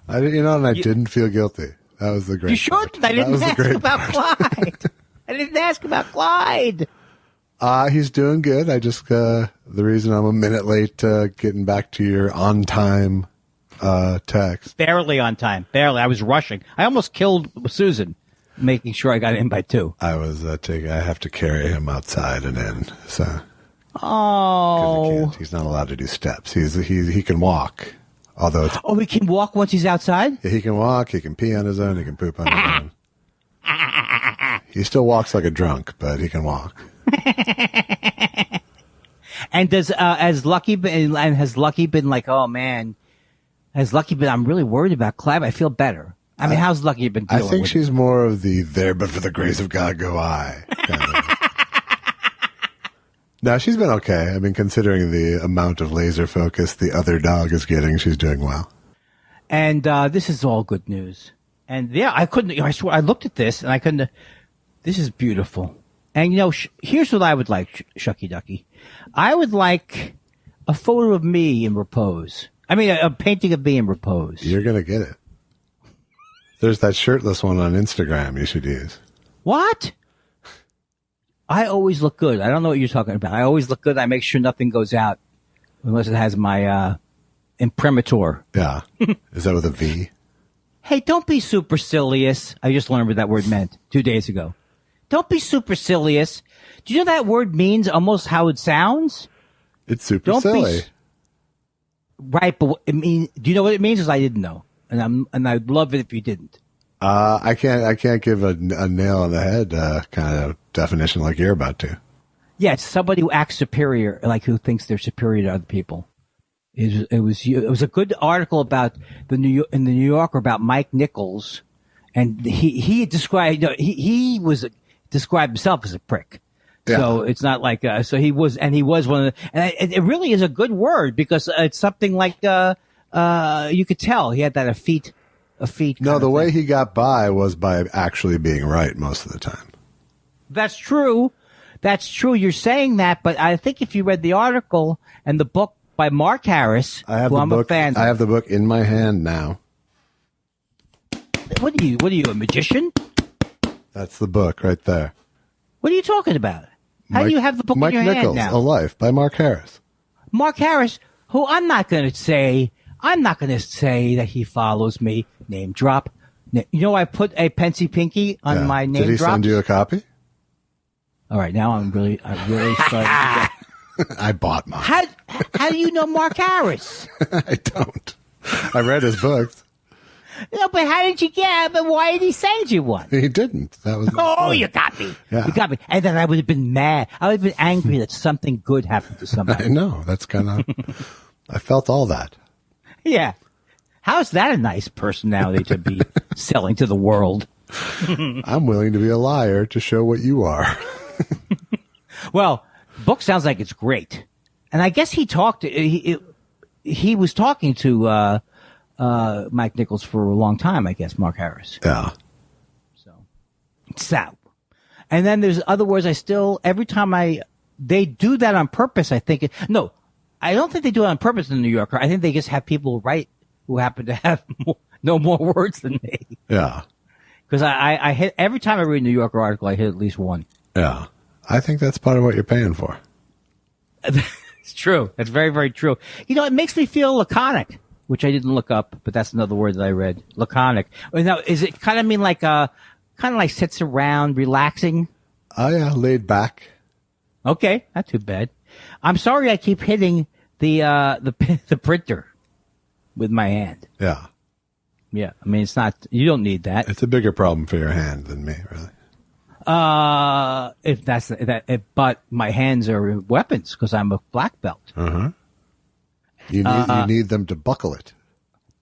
I didn't feel guilty. That was the great You shouldn't. part. I didn't That was the ask great about part. Clyde. I didn't ask about Clyde. He's doing good. I just, the reason I'm a minute late getting back to your on time text. Barely on time. Barely. I was rushing. I almost killed Susan, making sure I got in by 2. I was I have to carry him outside and in, so. 'Cause Oh. he's not allowed to do steps. He can walk, although it's, Oh, he can walk once he's outside? he can walk, he can pee on his own, he can poop on his own. He still walks like a drunk, but he can walk. And has Lucky been like, oh man, has Lucky been, I'm really worried about Clyde. I feel better. I mean, how's Lucky been I dealing think with she's it? more of the there, but for the grace of God go I. Kind of. No, she's been okay. I mean, considering the amount of laser focus the other dog is getting, she's doing well. And this is all good news. And yeah, I swear, I looked at this and I couldn't, this is beautiful. And here's what I would like, Shucky Ducky. I would like a photo of me in repose. I mean, a painting of me in repose. You're going to get it. There's that shirtless one on Instagram you should use. What? I always look good. I don't know what you're talking about. I always look good. I make sure nothing goes out unless it has my imprimatur. Yeah. Is that with a V? Hey, don't be supercilious. I just learned what that word meant 2 days ago. Don't be supercilious. Do you know that word means almost how it sounds? It's super Don't silly. be right, but do you know what it means? Because I didn't know, and I'd love it if you didn't. I can't give a nail on the head kind of definition like you're about to. Yeah, it's somebody who acts superior, like who thinks they're superior to other people. It was a good article about in the New Yorker about Mike Nichols, and he described he described himself as a prick. Yeah. So it's not like so he was one of the, and it really is a good word because it's something like you could tell he had that a feet. No, the way he got by was by actually being right most of the time. That's true. That's true. You're saying that, but I think if you read the article and the book by Mark Harris, who I'm a fan of. I have the book in my hand now. What are you, a magician? That's the book right there. What are you talking about? How do you have the book in your Mike hand Nichols, now? A Life by Mark Harris. Mark Harris, who I'm not going to say that he follows me. Name drop. I put a Pensy Pinky on my name Did he drops. send you a copy? All right, now I'm really starting to I bought mine. How do you know Mark Harris? I don't. I read his books. No, but how did you get? But why did he send you one? He didn't. That was. Oh, you got me. Yeah. You got me. And then I would have been mad. I would have been angry that something good happened to somebody. I know. That's kind of. I felt all that. Yeah. How's that a nice personality to be selling to the world? I'm willing to be a liar to show what you are. Well, book sounds like it's great. And I guess he was talking to Mike Nichols for a long time, I guess, Mark Harris. Yeah. So. And then there's other words every time they do that on purpose, I think. No, I don't think they do it on purpose in the New Yorker. I think they just have people write who happen to have know more words than me. Yeah. Because I hit, every time I read a New Yorker article, I hit at least one. Yeah. I think that's part of what you're paying for. It's true. That's very, very true. It makes me feel laconic, which I didn't look up, but that's another word that I read. Laconic. Now, is it kind of mean like kind of like sits around, relaxing? Oh, yeah. Laid back. Okay. Not too bad. I'm sorry I keep hitting the printer with my hand. Yeah. Yeah. I mean, it's not, you don't need that. It's a bigger problem for your hand than me, really. If that's that, but my hands are weapons because I'm a black belt. Uh-huh. You need them to buckle it.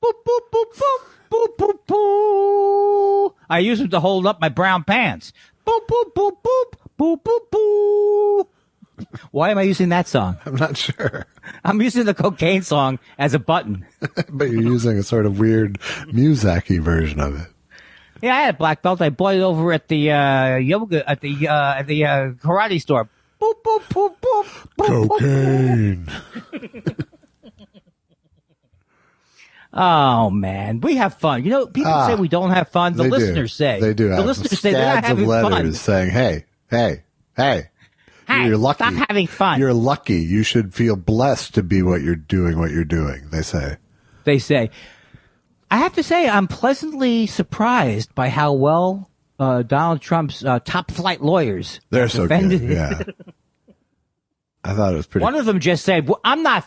Boop, boop, boop, boop, boop, boop, boop. I use them to hold up my brown pants. Boop, boop, boop, boop, boop, boop, boop. Why am I using that song? I'm not sure. I'm using the cocaine song as a button. But you're using a sort of weird Muzak-y version of it. Yeah, I had a black belt. I bought it over at the yoga at the karate store. Boop, boop, boop, boop, boop, Cocaine. Boop. Oh man, we have fun. You know, people say we don't have fun. The listeners say they do. The listeners say they're not having letters fun. Saying, "Hey, you're lucky. Stop having fun. You're lucky. You should feel blessed to be what you're doing. What you're doing." They say. They say. I have to say, I'm pleasantly surprised by how well Donald Trump's top flight lawyers They're so defended good. him. Yeah. I thought it was pretty. One of them just said, well, I'm not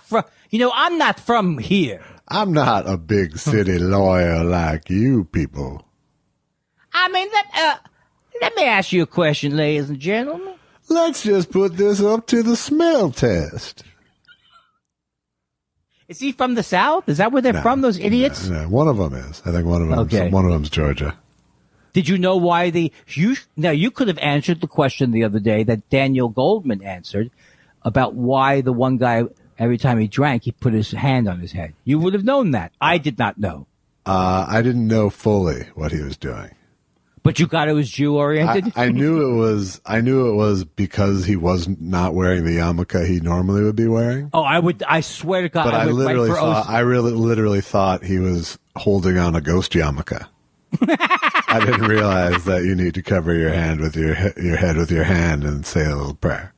from here. I'm not a big city lawyer like you people. I mean, let me ask you a question, ladies and gentlemen. Let's just put this up to the smell test. Is he from the South? Is that where they're from, those idiots? No, one of them is. I think one of them. Okay. One of them's Georgia. Did you know why you could have answered the question the other day that Daniel Goldman answered about why the one guy, every time he drank, he put his hand on his head. You would have known that. I did not know. I didn't know fully what he was doing. But you got it was Jew oriented? I knew it was because he was not wearing the yarmulke he normally would be wearing. Oh, I swear to God. But I literally thought he was holding on a ghost yarmulke. I didn't realize that you need to cover your hand with your head with your hand and say a little prayer.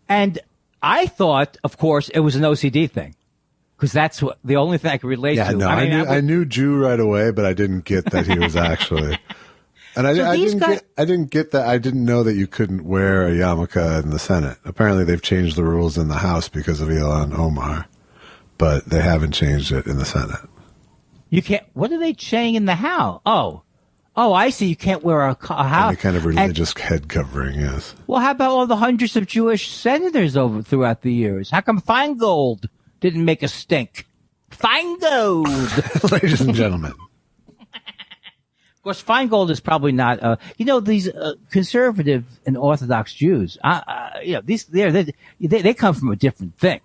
And I thought, of course, it was an OCD thing. Because that's the only thing I could relate to. No, I knew Jew right away, but I didn't get that he was actually. And I didn't get that. I didn't know that you couldn't wear a yarmulke in the Senate. Apparently, they've changed the rules in the House because of Ilhan Omar, but they haven't changed it in the Senate. You can't. What are they saying in the House? Oh, I see. You can't wear a house. Any kind of religious head covering, yes. Well, how about all the hundreds of Jewish senators throughout the years? How come Feingold didn't make a stink? Feingold, ladies and gentlemen. Of course, Feingold is probably not. These conservative and Orthodox Jews. They come from a different thing.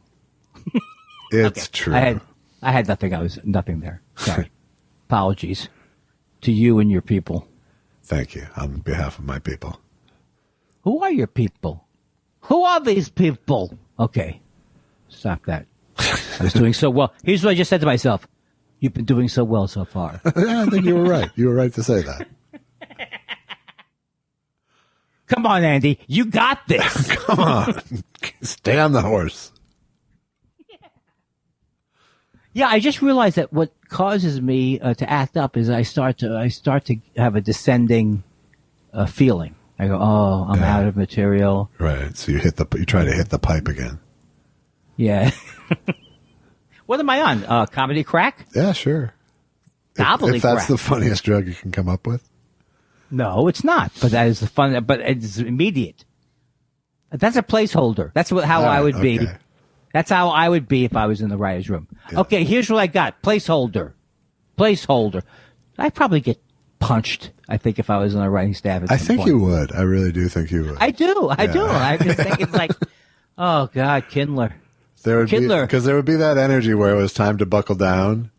It's true. I had nothing. I was nothing there. Sorry. Apologies to you and your people. Thank you on behalf of my people. Who are your people? Who are these people? Okay, stop that. I was doing so well. Here's what I just said to myself. You've been doing so well so far. Yeah, I think you were right. You were right to say that. Come on, Andy. You got this. Come on. Stay on the horse. Yeah, I just realized that what causes me to act up is I start to have a descending feeling. I go, oh, I'm out of material. Right. So you try to hit the pipe again. Yeah. What am I on? Comedy crack? Yeah, sure. If that's the funniest drug you can come up with. No, it's not. But that is the fun. But it's immediate. That's a placeholder. That's how I would be. That's how I would be if I was in the writer's room. Yeah. Okay, here's what I got. Placeholder. I'd probably get punched, I think, if I was on the writing staff at some point. You would. I really do think you would. I do. I just think it's like, oh, God, Kindler. Because there would be that energy where it was time to buckle down,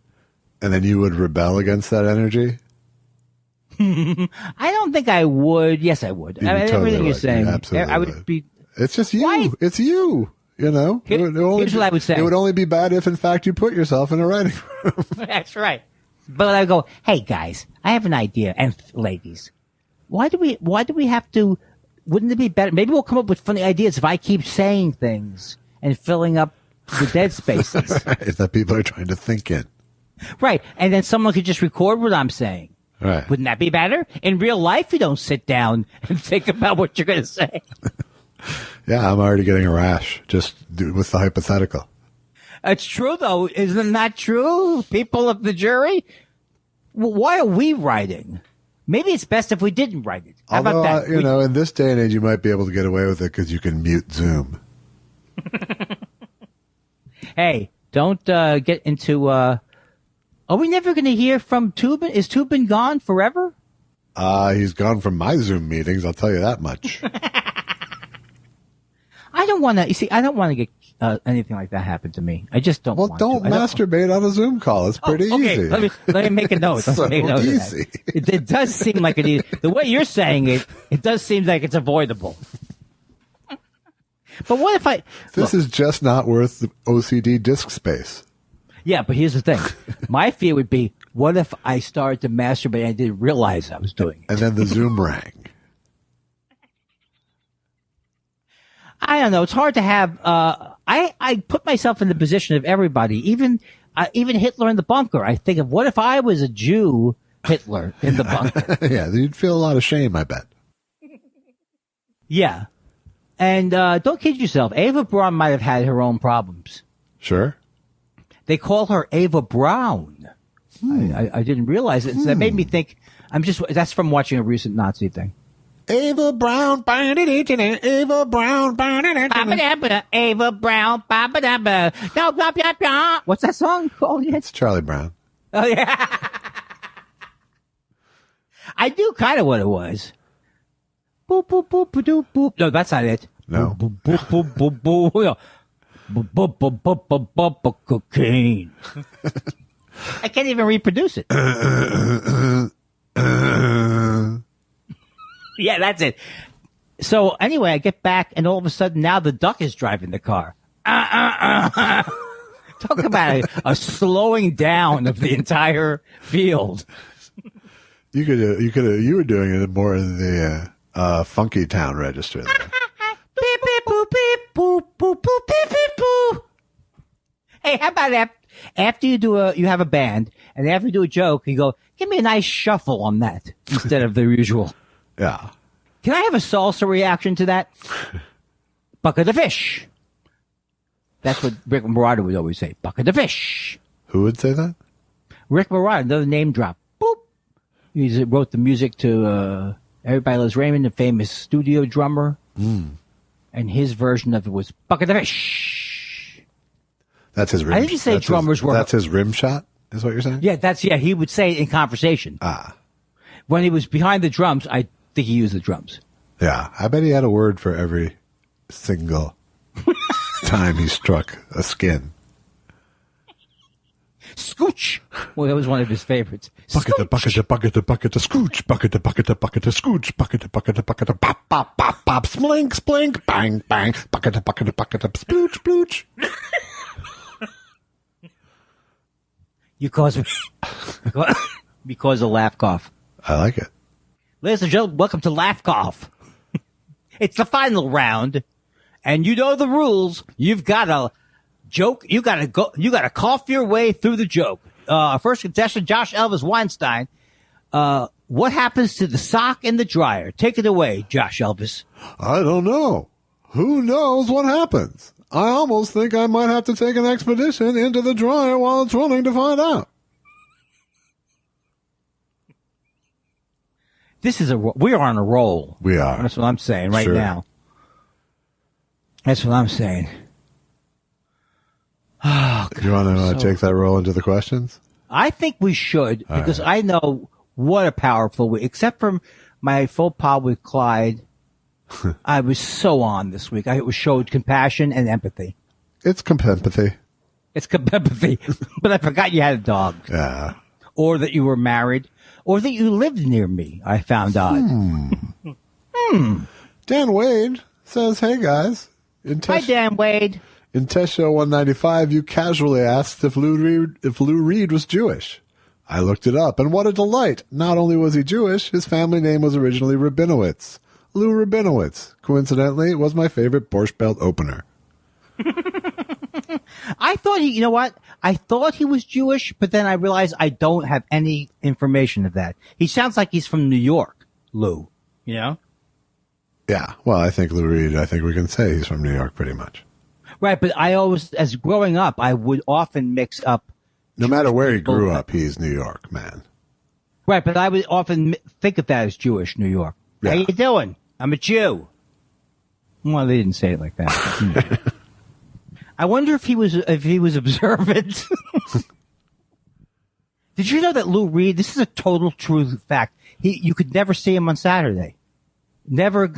and then you would rebel against that energy. I don't think I would. Yes, I would. Everything you're saying. You absolutely I would be. It's just you. Why? It's you. You know? Here's what I would say. It would only be bad if, in fact, you put yourself in a writing room. That's right. But I go, hey, guys, I have an idea. And ladies, why do we have to, wouldn't it be better? Maybe we'll come up with funny ideas if I keep saying things and filling up the dead spaces. Right, that people are trying to think in. Right. And then someone could just record what I'm saying. Right. Wouldn't that be better? In real life, you don't sit down and think about what you're going to say. Yeah, I'm already getting a rash just with the hypothetical. It's true, though. Isn't that true? People of the jury? Why are we writing? Maybe it's best if we didn't write it. How about that? In this day and age, you might be able to get away with it because you can mute Zoom. Hey, Don't get into. Are we never going to hear from Tubin? Is Tubin gone forever? He's gone from my Zoom meetings. I'll tell you that much. I don't want to. You see, I don't want to get anything like that happen to me. I just don't. Well, want don't to. masturbate on a Zoom call. It's pretty easy. Let me make a note. So make a note easy. of that. It does seem like it. The way you're saying it, it does seem like it's avoidable. But what if I? This is just not worth the OCD disk space. Yeah, but here's the thing. My fear would be, what if I started to masturbate and I didn't realize I was doing it? And then the Zoom rang. I don't know. It's hard to have. I put myself in the position of everybody, even Hitler in the bunker. I think of, what if I was a Jew Hitler in the bunker? Yeah, you'd feel a lot of shame, I bet. Yeah. And don't kid yourself. Ava Braun might have had her own problems. Sure. They call her Ava Brown. I didn't realize it. So that made me think. That's from watching a recent Nazi thing. Ava Brown, Ava Brown, Ava Brown, what's that song called? It's Charlie Brown. Oh yeah, I do kind of what it was. Boop boop boop boop boop. No, that's not it. No. Boop boop boop boop boop boop. Boop boop boop boop boop boop boop. Cocaine. I can't even reproduce it. Yeah, that's it. So anyway, I get back, and all of a sudden now the duck is driving the car. Talk about a slowing down of the entire field. You were doing it more in the Funky Town register there. Beep beep boop beep boop boop boop beep beep boop. Hey, how about that? After you have a band, and after you do a joke, you go, give me a nice shuffle on that instead of the usual. Yeah. Can I have a salsa reaction to that? Bucket of fish. That's what Rick Marotta would always say. Bucket of fish. Who would say that? Rick Marotta, another name drop. Boop. He wrote the music to Everybody Loves Raymond, the famous studio drummer. And his version of it was Bucket of fish. That's his rim. I didn't say drummers were. That's his rim shot, is what you're saying? Yeah, he would say it in conversation. When he was behind the drums, I think he used the drums. Yeah, I bet he had a word for every single time he struck a skin. Scooch. Well, that was one of his favorites. Bucket, scooch. Scooch, bucket, scooch, bucket, pop, pop, pop, pop, splink, splink, bang, bang, bucket, splooch, splooch. You cause because of laugh cough. I like it. Ladies and gentlemen, welcome to Laugh Cough. It's the final round, and you know the rules. You've got to joke. You got to cough your way through the joke. First contestant, Josh Elvis Weinstein. What happens to the sock in the dryer? Take it away, Josh Elvis. I don't know. Who knows what happens? I almost think I might have to take an expedition into the dryer while it's running to find out. We are on a roll. We are. That's what I'm saying right now. That's what I'm saying. Oh, God. You want to take that roll into the questions? I think we should, because I know what a powerful week. Except for my faux pas with Clyde, I was so on this week. I showed compassion and empathy. It's compempathy. It's compempathy. But I forgot you had a dog. Yeah. Or that you were married. Or that you lived near me, I found out. Dan Wade says, hey, guys. Hi, Dan Wade. In Test Show 195, you casually asked if Lou Reed was Jewish. I looked it up, and what a delight. Not only was he Jewish, his family name was originally Rabinowitz. Lou Rabinowitz, coincidentally, was my favorite Borscht Belt opener. I thought you know what? I thought he was Jewish, but then I realized I don't have any information of that. He sounds like he's from New York, Lou. You know? Yeah. Well, I think Lou Reed, I think we can say he's from New York pretty much. Right, but I always, as growing up, I would often mix up. No matter where he grew up, he's New York, man. Right, but I would often think of that as Jewish, New York. Yeah. How you doing? I'm a Jew. Well, they didn't say it like that. I wonder if he was observant. Did you know that Lou Reed? This is a total true fact. You could never see him on Saturday. Never,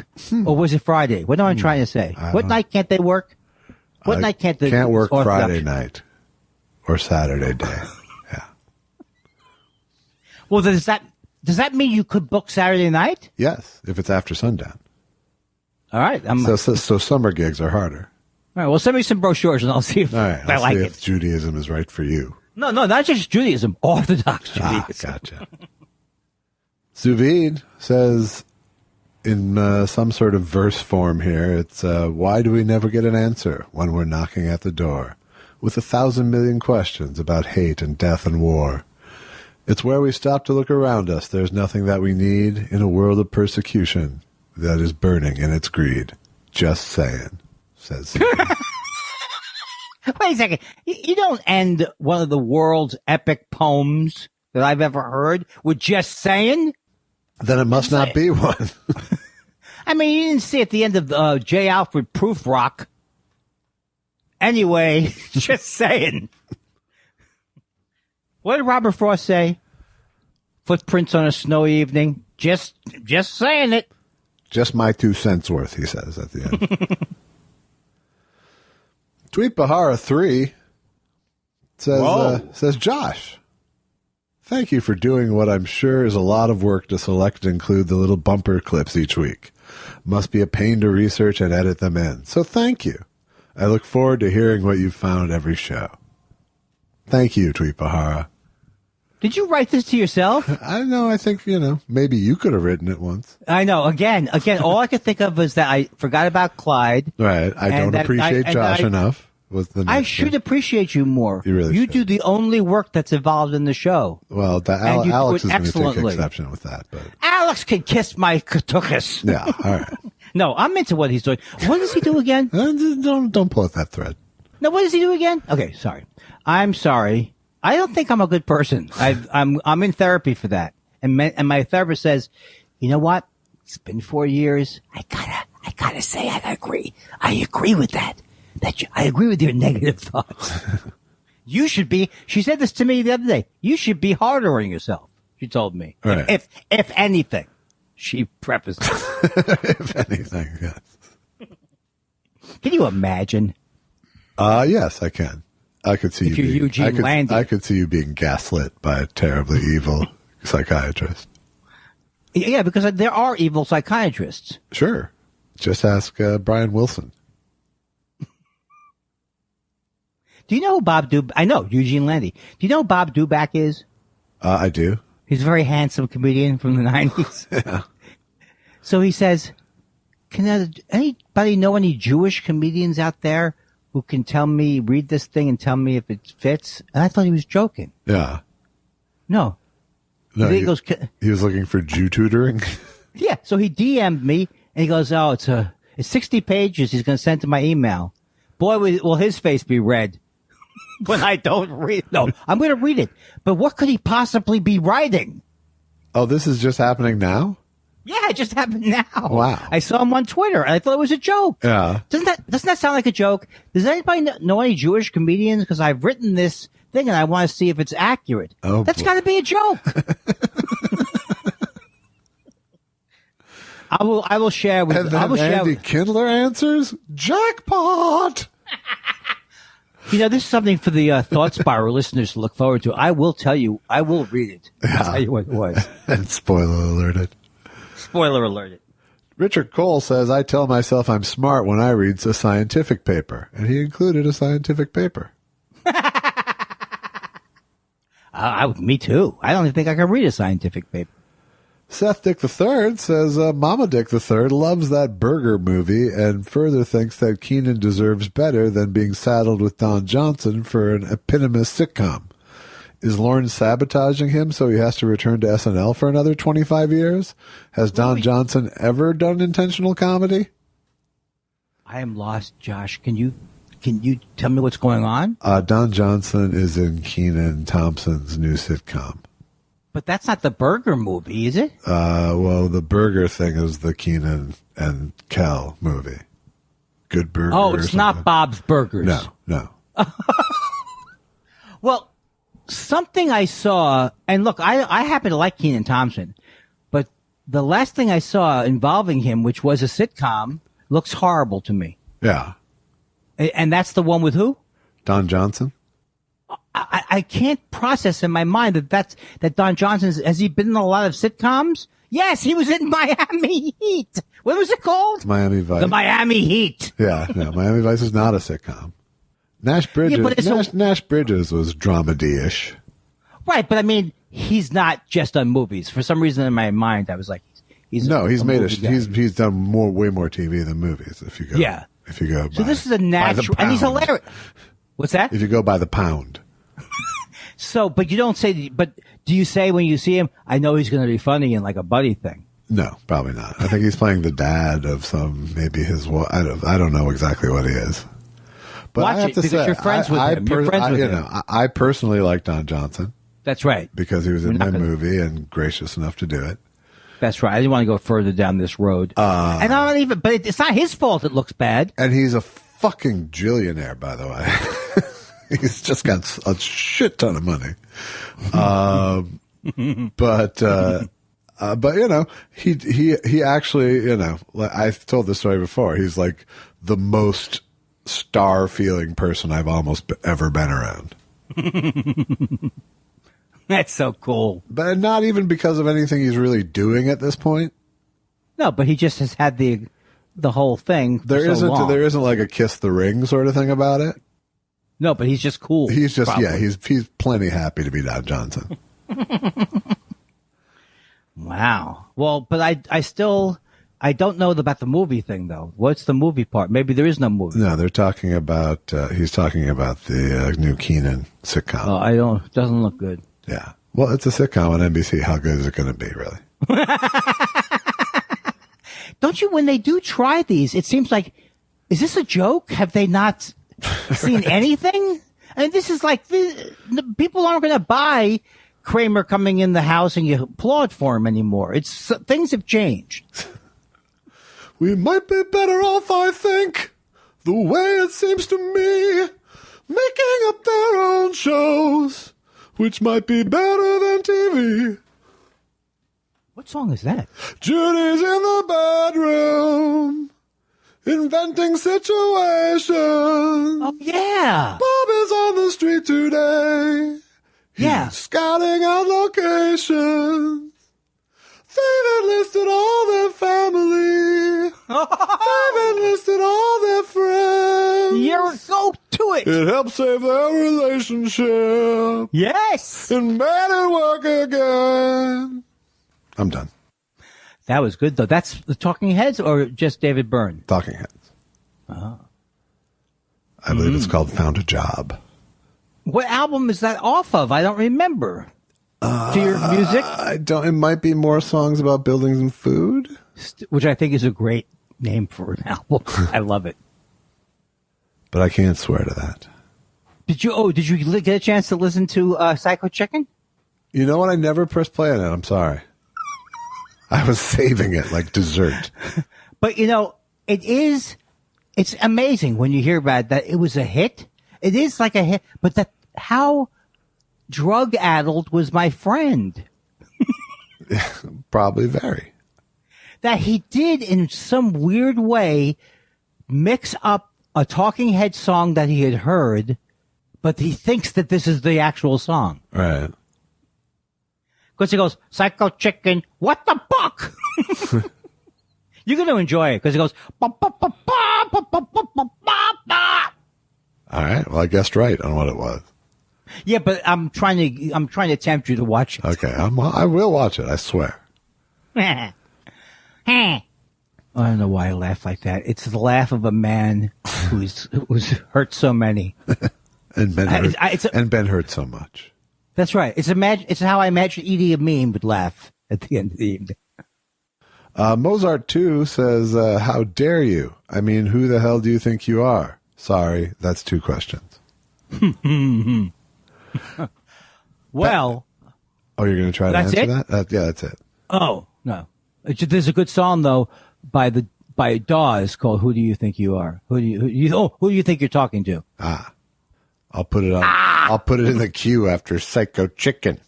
or was it Friday? What am I trying to say? What night can't they work? What night can't they work? Friday night or Saturday day. Yeah. Well, does that mean you could book Saturday night? Yes, if it's after sundown. All right. So summer gigs are harder. All right. Well, send me some brochures and I'll see if I like it. If Judaism is right for you. No, not just Judaism. Orthodox Judaism. Gotcha. Zuvid says in some sort of verse form here, it's why do we never get an answer when we're knocking at the door with 1,000 million questions about hate and death and war? It's where we stop to look around us. There's nothing that we need in a world of persecution that is burning in its greed. Just saying, says Zuvid. Wait a second. You don't end one of the world's epic poems that I've ever heard with just saying? Then it must not be one. I mean, you didn't see at the end of J. Alfred Prufrock. Anyway, just saying. What did Robert Frost say? Footprints on a snowy evening. Just saying it. Just my 2 cents worth, he says at the end. Tweet Bahara 3 says, Josh, thank you for doing what I'm sure is a lot of work to select and include the little bumper clips each week. Must be a pain to research and edit them in. So thank you. I look forward to hearing what you've found every show. Thank you, Tweet Bahara. Did you write this to yourself? I don't know. I think, maybe you could have written it once. I know. Again, all I could think of was that I forgot about Clyde. Right. I don't appreciate Josh enough. I should appreciate you more. You really should. do the only work that's involved in the show. Well, Alex is going to take exception with that. But Alex can kiss my katukas. Yeah, all right. No, I'm into what he's doing. What does he do again? Don't pull at that thread. No, what does he do again? Okay, sorry. I'm sorry. I don't think I'm a good person. I'm in therapy for that. And my therapist says, you know what? It's been 4 years. I gotta say I agree. I agree with that. I agree with your negative thoughts. You should be, she said this to me the other day, you should be harder on yourself, she told me. Right. If anything, she prefaced it. If anything, yes. Can you imagine? Yes, I can. I could see Eugene Landy. I could see you being gaslit by a terribly evil psychiatrist. Yeah, because there are evil psychiatrists. Sure. Just ask Brian Wilson. Do you know who Bob Duback? I know, Eugene Landy. Do you know who Bob Duback is? I do. He's a very handsome comedian from the 90s. Yeah. So he says, can anybody know any Jewish comedians out there who can read this thing and tell me if it fits? And I thought he was joking. Yeah. No. He was looking for Jew tutoring? Yeah. So he DM'd me and he goes, oh, it's 60 pages. He's going to send to my email. Boy, will his face be red when I don't read. No, I'm going to read it. But what could he possibly be writing? Oh, this is just happening now? Yeah, it just happened now. Wow. I saw him on Twitter and I thought it was a joke. Yeah. Doesn't that sound like a joke? Does anybody know any Jewish comedians? Because I've written this thing and I want to see if it's accurate. Oh, that's got to be a joke. I will share with. And then Andy Kindler answers, jackpot. This is something for the Thought Spiral listeners to look forward to. I will tell you. I will read it. I'll tell you what it was. And spoiler alerted. Spoiler alerted. Richard Cole says, I tell myself I'm smart when I read a scientific paper. And he included a scientific paper. Me too. I don't even think I can read a scientific paper. Seth Dick III says, Mama Dick III loves that burger movie and further thinks that Keenan deserves better than being saddled with Don Johnson for an eponymous sitcom. Is Lawrence sabotaging him so he has to return to SNL for another 25 years? Has Don Johnson ever done intentional comedy? I am lost, Josh. Can you tell me what's going on? Don Johnson is in Kenan Thompson's new sitcom. But that's not the burger movie, is it? Well, the burger thing is the Kenan and Kel movie. Good Burger. Oh, it's not Bob's Burgers. No, No. Well, something I saw, and look, I happen to like Kenan Thompson, but the last thing I saw involving him, which was a sitcom, looks horrible to me. Yeah. And that's the one with who? Don Johnson. I can't process in my mind that Don Johnson, has he been in a lot of sitcoms? Yes, he was in Miami Heat. What was it called? Miami Vice. The Miami Heat. Yeah, no, Miami Vice is not a sitcom. Nash Bridges, Nash Bridges was dramedy-ish. Right, but I mean, he's not just on movies. For some reason in my mind, I was like, he's done way more TV than movies. If you go, so this is a natural, and he's hilarious. What's that? If you go by the pound. So, but you don't say, but do you say when you see him, I know he's going to be funny in like a buddy thing? No, probably not. I think he's playing the dad of maybe his, I don't know exactly what he is. But watch I have it to because say, you're friends with him. You're friends with him. I personally like Don Johnson. That's right. Because he was in my movie and gracious enough to do it. That's right. I didn't want to go further down this road. And I don't even, but it's not his fault it looks bad. And he's a fucking jillionaire, by the way. He's just got a shit ton of money. But you know, he actually, you know, I've told this story before. He's like the most star feeling person I've almost ever been around. That's so cool. But not even because of anything he's really doing at this point. No, but he just has had the whole thing. There isn't like a kiss the ring sort of thing about it. No, but he's just cool. He's just, probably. He's plenty happy to be Don Johnson. Wow. Well, but I don't know about the movie thing though. What's the movie part? Maybe there is no movie. No, they're talking about, he's talking about the new Kenan sitcom. Oh, it doesn't look good. Yeah. Well, it's a sitcom on NBC. How good is it going to be, really? Don't you, when they do try these, it seems like, is this a joke? Have they not seen anything? I mean, this is like, people aren't going to buy Kramer coming in the house and you applaud for him anymore. Things have changed. We might be better off, I think, the way it seems to me, making up their own shows, which might be better than TV. What song is that? Judy's in the bedroom, inventing situations. Oh, yeah. Bob is on the street today. He's scouting out locations. They've enlisted all their family. They've enlisted all their friends. Go to it. It helps save their relationship. Yes. And made it work again. I'm done. That was good, though. That's the Talking Heads or just David Byrne? Talking Heads. Oh. I believe it's called Found a Job. What album is that off of? I don't remember. To your music? I don't. It might be more songs about buildings and food, which I think is a great name for an album. I love it. But I can't swear to that. Did you get a chance to listen to Psycho Chicken? You know what? I never pressed play on it. I'm sorry. I was saving it like dessert. But you know, it's amazing when you hear about that. It was a hit. It is like a hit, but how drug-addled was my friend? Probably very. That he did, in some weird way, mix up a Talking Head song that he had heard, but he thinks that this is the actual song. Right. Because he goes, Psycho Chicken, what the fuck? You're going to enjoy it, because he goes, ba, ba, ba, ba, ba, ba, ba, ba, ba. All right. Well, I guessed right on what it was. Yeah, but I'm trying to tempt you to watch it. Okay, I will watch it. I swear. I don't know why I laugh like that. It's the laugh of a man who's hurt so many, and been hurt so much. That's right. It's how I imagine Edie Amin would laugh at the end of the evening. Mozart 2 says, "How dare you? I mean, who the hell do you think you are?" Sorry, that's 2 questions. Well, you're going to try to answer that? Yeah, that's it. Oh no, there's a good song though by Dawes called "Who Do You Think You Are?" Who do you think you're talking to? I'll put it on. I'll put it in the queue after Psycho Chicken.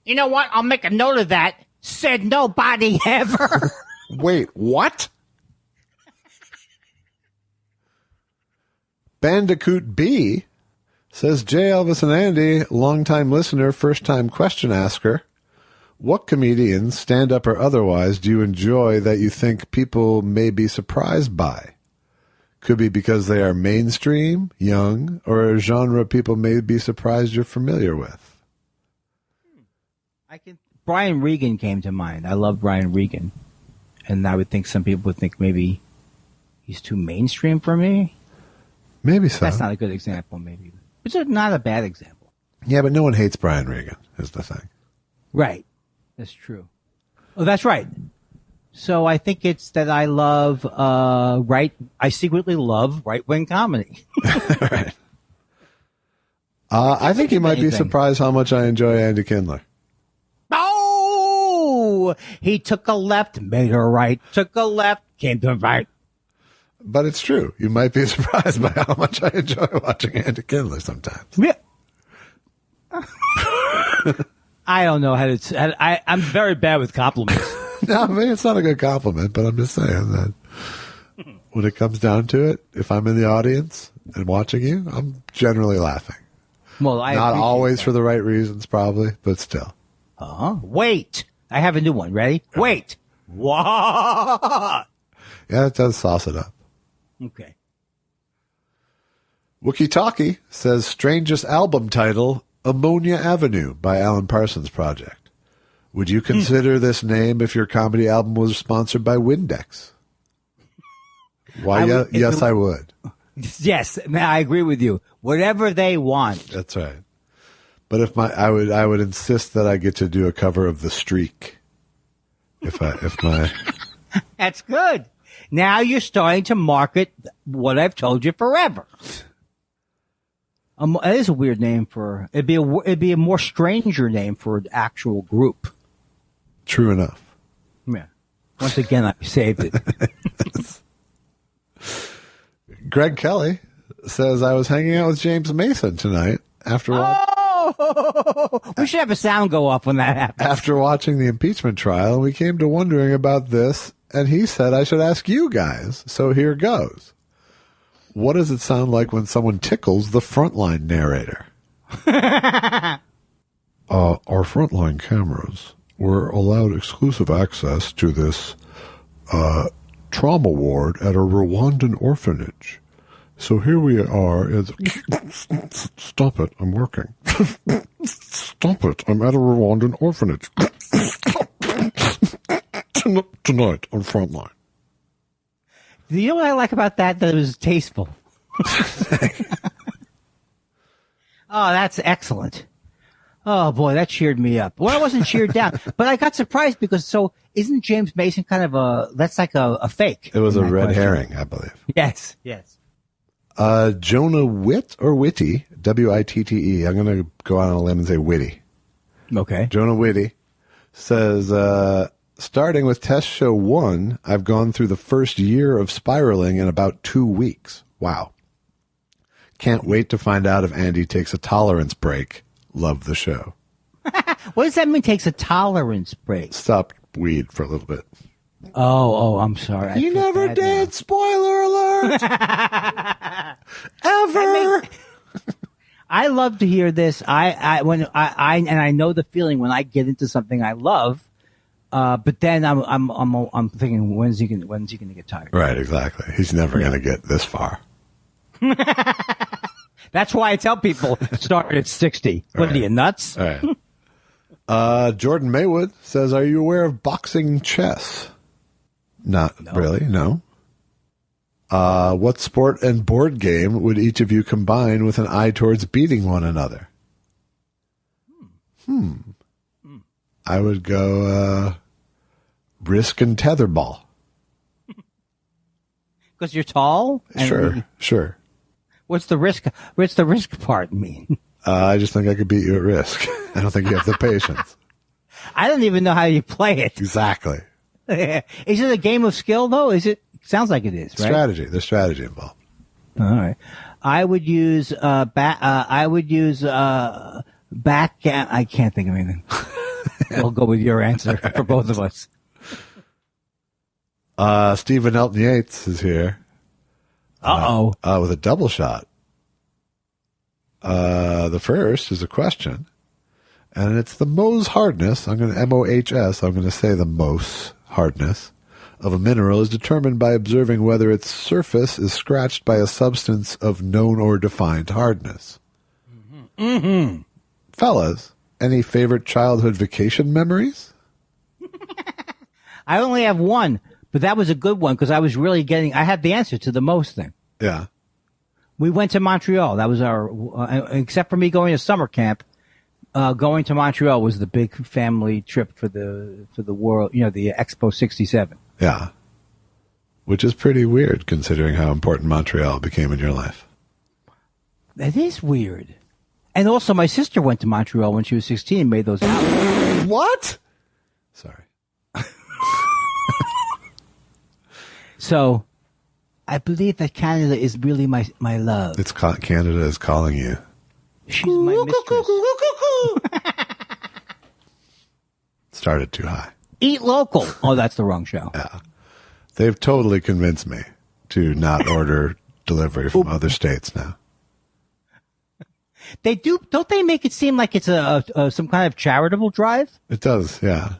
You know what? I'll make a note of that. Said nobody ever. Wait, what? Bandicoot B says, J. Elvis and Andy, longtime listener, first-time question asker. What comedians, stand-up or otherwise, do you enjoy that you think people may be surprised by? Could be because they are mainstream, young, or a genre people may be surprised you're familiar with. Brian Regan came to mind. I love Brian Regan. And I would think some people would think maybe he's too mainstream for me. Maybe so. That's not a good example, maybe. It's not a bad example. Yeah, but no one hates Brian Regan, is the thing. Right. That's true. Oh, that's right. So I think it's that I love, I secretly love right-wing comedy. Right. I think you might be surprised how much I enjoy Andy Kindler. Oh! He took a left, made a right, took a left, came to the right. But it's true. You might be surprised by how much I enjoy watching Andy Kindler sometimes. Yeah. I don't know how to. I'm very bad with compliments. No, I mean, it's not a good compliment, but I'm just saying that when it comes down to it, if I'm in the audience and watching you, I'm generally laughing. Well, I not always that. for the right reasons, probably, but still. Wait. I have a new one. Ready? Wait. What? Yeah, it does sauce it up. Okay. Wookie Talkie says, strangest album title, Ammonia Avenue by Alan Parsons Project. Would you consider this name if your comedy album was sponsored by Windex? Why? Yes, I would. Yes, I agree with you. Whatever they want. That's right. But if I would insist that I get to do a cover of The Streak. If my That's good. Now you're starting to market what I've told you forever. That is a weird name for it'd be a more stranger name for an actual group. True enough. Yeah. Once again, I saved it. Greg Kelly says, I was hanging out with James Mason tonight after we should have a sound go off when that happens. After watching the impeachment trial, we came to wondering about this, and he said I should ask you guys. So here goes. What does it sound like when someone tickles the frontline narrator? Our frontline cameras were allowed exclusive access to this trauma ward at a Rwandan orphanage. So here we are. Stop it. I'm working. Stop it. I'm at a Rwandan orphanage. Tonight on Frontline. You know what I like about that? That it was tasteful. Oh, that's excellent. Oh, boy, that cheered me up. Well, I wasn't cheered down, but I got surprised because, isn't James Mason kind of that's like a fake? It was a red herring, I believe. Yes. Jonah Witt or Witty, W-I-T-T-E. I'm going to go out on a limb and say Witty. Okay. Jonah Witty says, starting with test show 1, I've gone through the first year of spiraling in about 2 weeks. Wow. Can't wait to find out if Andy takes a tolerance break. Love the show. What does that mean, takes a tolerance break? Stop weed for a little bit. Oh, I'm sorry. You never did. Now. Spoiler alert. Ever. I love to hear this. I know the feeling when I get into something I love. But then I'm thinking, when's he going to get tired? Right, exactly. He's never going to get this far. That's why I tell people start at 60. What are you, nuts? All right. Jordan Maywood says, are you aware of boxing chess? Not really, no. What sport and board game would each of you combine with an eye towards beating one another? I would go Risk and Tetherball. Because you're tall? Sure. What's the risk part mean? I just think I could beat you at Risk. I don't think you have the patience. I don't even know how you play it. Exactly. Is it a game of skill, though? Sounds like it is, right? Strategy. There's strategy involved. All right. I would use backgammon. I can't think of anything. We'll go with your answer for both of us. Stephen Elton Yates is here. With a double shot. The first is a question, and it's the Mohs hardness. I'm going to MOHS. I'm going to say the Mohs hardness of a mineral is determined by observing whether its surface is scratched by a substance of known or defined hardness. Mm-hmm. Fellas, any favorite childhood vacation memories? I only have one, but that was a good one because I was really I had the answer to the most thing. Yeah. We went to Montreal. That was our, except for me going to summer camp, going to Montreal was the big family trip for the world, the Expo 67. Yeah. Which is pretty weird considering how important Montreal became in your life. That is weird. And also my sister went to Montreal when she was 16 and made those albums. What? Sorry. So, I believe that Canada is really my love. Canada is calling you. She's my mistress. Started too high. Eat local. Oh, that's the wrong show. Yeah. They've totally convinced me to not order delivery from other states now. They do. Don't they make it seem like it's some kind of charitable drive? It does, yeah.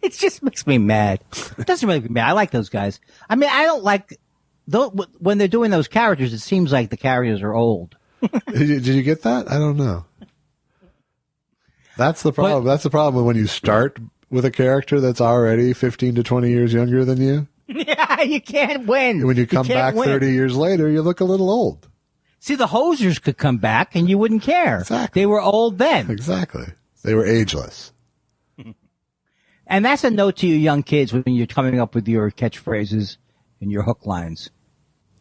It just makes me mad. It doesn't really make me mad. I like those guys. I mean, I don't like when they're doing those characters. It seems like the characters are old. Did you get that? I don't know. That's the problem. That's the problem when you start with a character that's already 15 to 20 years younger than you. Yeah, you can't win. When you come back 30 years later, you look a little old. See, the Hosers could come back and you wouldn't care. Exactly. They were old then. Exactly. They were ageless. And that's a note to you young kids when you're coming up with your catchphrases and your hook lines.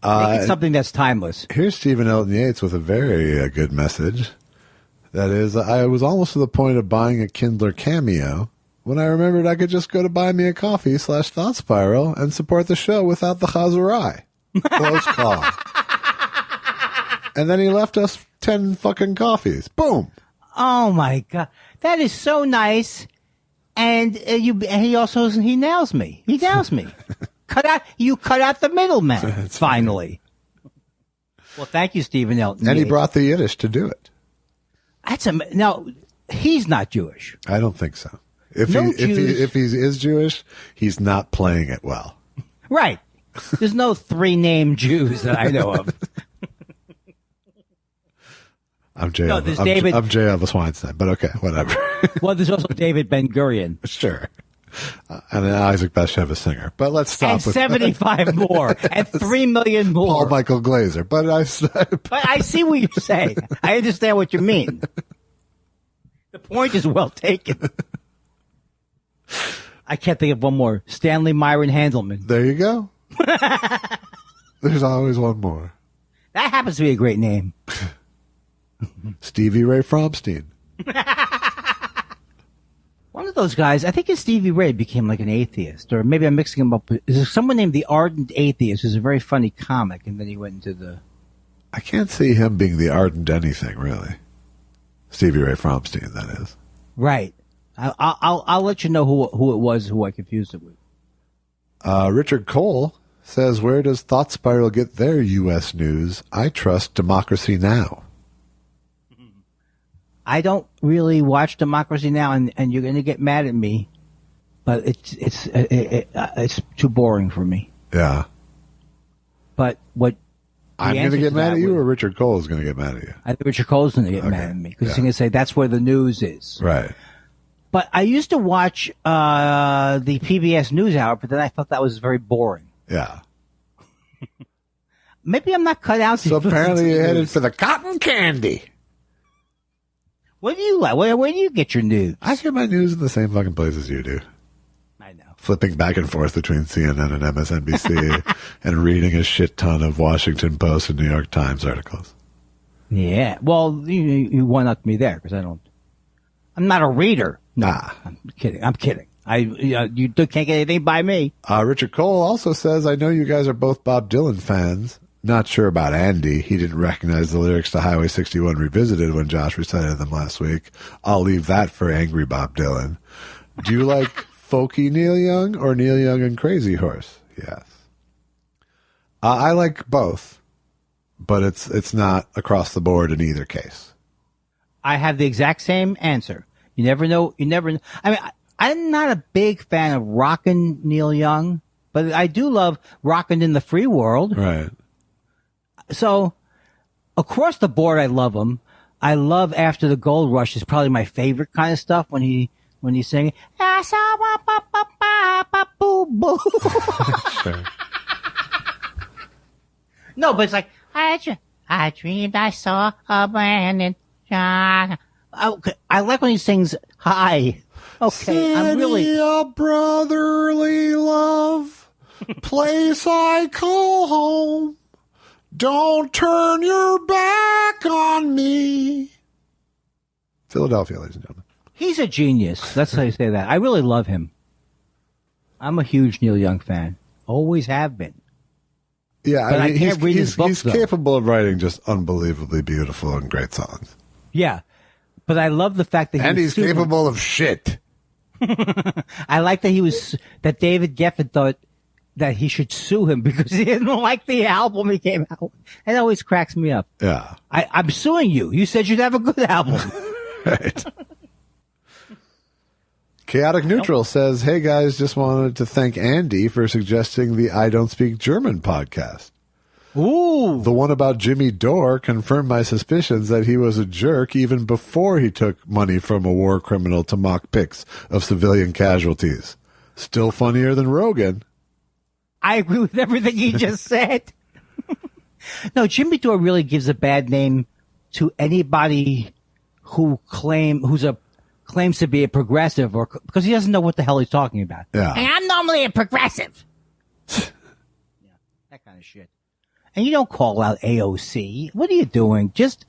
Make it something that's timeless. Here's Stephen Elton Yates with a very good message. That is, I was almost to the point of buying a Kindler Cameo when I remembered I could just go to Buy Me a Coffee /Thought Spiral and support the show without the chazurai. Close call. And then he left us 10 fucking coffees. Boom. Oh my God. That is so nice. And he nails me. He nails me. You cut out the middleman. Finally. Well, thank you, Stephen Elton. And he brought the Yiddish to do it. Now, he's not Jewish. I don't think so. If he is Jewish, he's not playing it well. Right. There's no 3 named Jews that I know of. I'm J. Elvis Weinstein, but okay, whatever. Well, there's also David Ben-Gurion. Sure. And then Isaac Bashevis Singer. But let's stop and 75 more. And 3 million more. Paul Michael Glazer. But I see what you're saying. I understand what you mean. The point is well taken. I can't think of one more. Stanley Myron Handelman. There you go. There's always one more. That happens to be a great name. Stevie Ray Fromstein. One of those guys, I think it's Stevie Ray, became like an atheist. Or maybe I'm mixing him up with... Is there someone named The Ardent Atheist who's a very funny comic, and then he went into the... I can't see him being the ardent anything, really. Stevie Ray Fromstein, that is. Right. I'll let you know who it was who I confused it with. Richard Cole says, where does Thought Spiral get their U.S. news? I trust Democracy Now! I don't really watch Democracy Now! and you're going to get mad at me, but it's too boring for me. Yeah. But what... I'm going to get mad at you, or Richard Cole is going to get mad at you? I think Richard Cole's going to get mad at me because he's going to say that's where the news is. Right. But I used to watch the PBS NewsHour, but then I thought that was very boring. Yeah. Maybe I'm not cut out. So apparently you're headed for the cotton candy. What do you like? Where do you get your news? I get my news in the same fucking places you do. I know. Flipping back and forth between CNN and MSNBC and reading a shit ton of Washington Post and New York Times articles. Yeah. Well, you one-upped me there because I'm not a reader. Nah. I'm kidding. You can't get anything by me. Richard Cole also says, I know you guys are both Bob Dylan fans. Not sure about Andy. He didn't recognize the lyrics to Highway 61 Revisited when Josh recited them last week. I'll leave that for angry Bob Dylan. Do you like folky Neil Young or Neil Young and Crazy Horse? Yes. I like both, but it's not across the board in either case. I have the exact same answer. You never know. I mean, I'm not a big fan of rockin' Neil Young, but I do love Rockin' in the Free World. Right. So, across the board, I love him. I love After the Gold Rush is probably my favorite kind of stuff when he's singing. Sure. No, but it's like, I dreamed I saw a man in China. okay, I like when he sings high. Okay, I'm really. City of brotherly love, place I call home. Don't turn your back on me. Philadelphia, ladies and gentlemen. He's a genius. That's how you say that. I really love him. I'm a huge Neil Young fan. Always have been. Yeah, But I mean, I can't read his books, he's though. capable of writing just unbelievably beautiful and great songs. Yeah. But I love the fact that And he he's was super- capable of shit. I like that David Geffen thought that he should sue him because he didn't like the album he came out with. It always cracks me up. Yeah. I'm suing you. You said you'd have a good album. Right. Chaotic Neutral says, hey guys, just wanted to thank Andy for suggesting the I Don't Speak German podcast. Ooh. The one about Jimmy Dore confirmed my suspicions that he was a jerk even before he took money from a war criminal to mock pics of civilian casualties. Still funnier than Rogan. I agree with everything he just said. No, Jimmy Dore really gives a bad name to anybody who claims to be a progressive, or because he doesn't know what the hell he's talking about. Yeah. And I'm normally a progressive. Yeah, that kind of shit. And you don't call out AOC. What are you doing? Just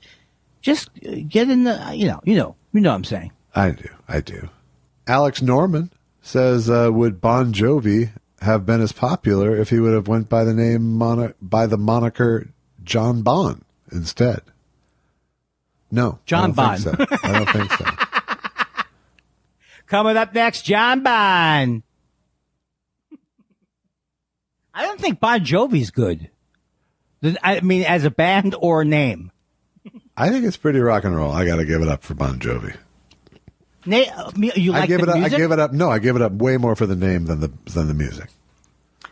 get in the, you know what I'm saying. I do. Alex Norman says, would Bon Jovi have been as popular if he would have went by the name by the moniker John Bon instead? No, John I don't think so. Coming up next, John Bon. I don't think Bon Jovi's good. I mean, as a band or a name. I think it's pretty rock and roll. I got to give it up for Bon Jovi. You like I give the it up. music? I give it up. No, I give it up way more for the name than the music.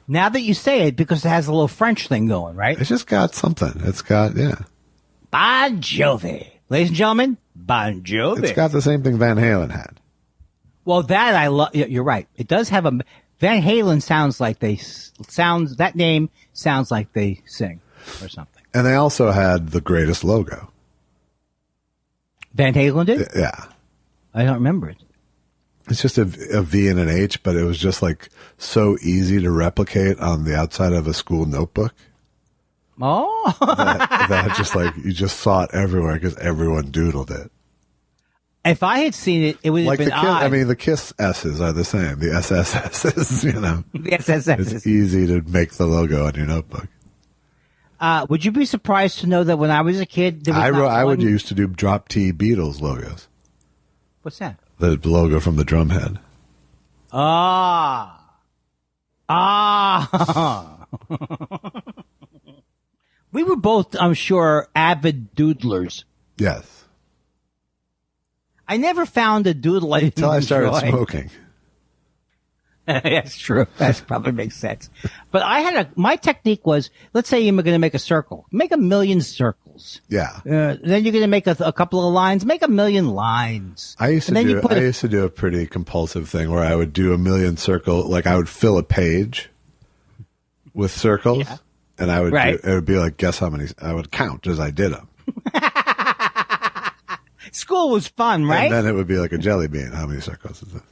Now that you say it, because it has a little French thing going, right? It's just got something. It's got Bon Jovi. Ladies and gentlemen, Bon Jovi. It's got the same thing Van Halen had. Well, that I love. You're right. It does have a Van Halen that name sounds like they sing or something. And they also had the greatest logo. Van Halen did? Yeah. I don't remember it. It's just a V and an H, but it was just like so easy to replicate on the outside of a school notebook. Oh. that just like, you just saw it everywhere because everyone doodled it. If I had seen it, it would have Like been odd. I mean, the KISS S's are the same. The SSS's, The SSS's. It's easy to make the logo on your notebook. Would you be surprised to know that when I was a kid, there was I would used to do Drop T Beatles logos. What's that? The logo from the drumhead. Ah. We were both, I'm sure, avid doodlers. Yes. I never found a doodle I didn't Until I started enjoy. smoking. That's true. That probably makes sense. But my technique was, let's say you're going to make a circle. Make 1,000,000 circles. Yeah. Then you're going to make a couple of lines. Make 1,000,000 lines. I used to do a pretty compulsive thing where I would do 1,000,000 circle, like I would fill a page with circles, and I would it would be like, guess how many, I would count as I did them. School was fun, right? And then it would be like a jelly bean. How many circles is this?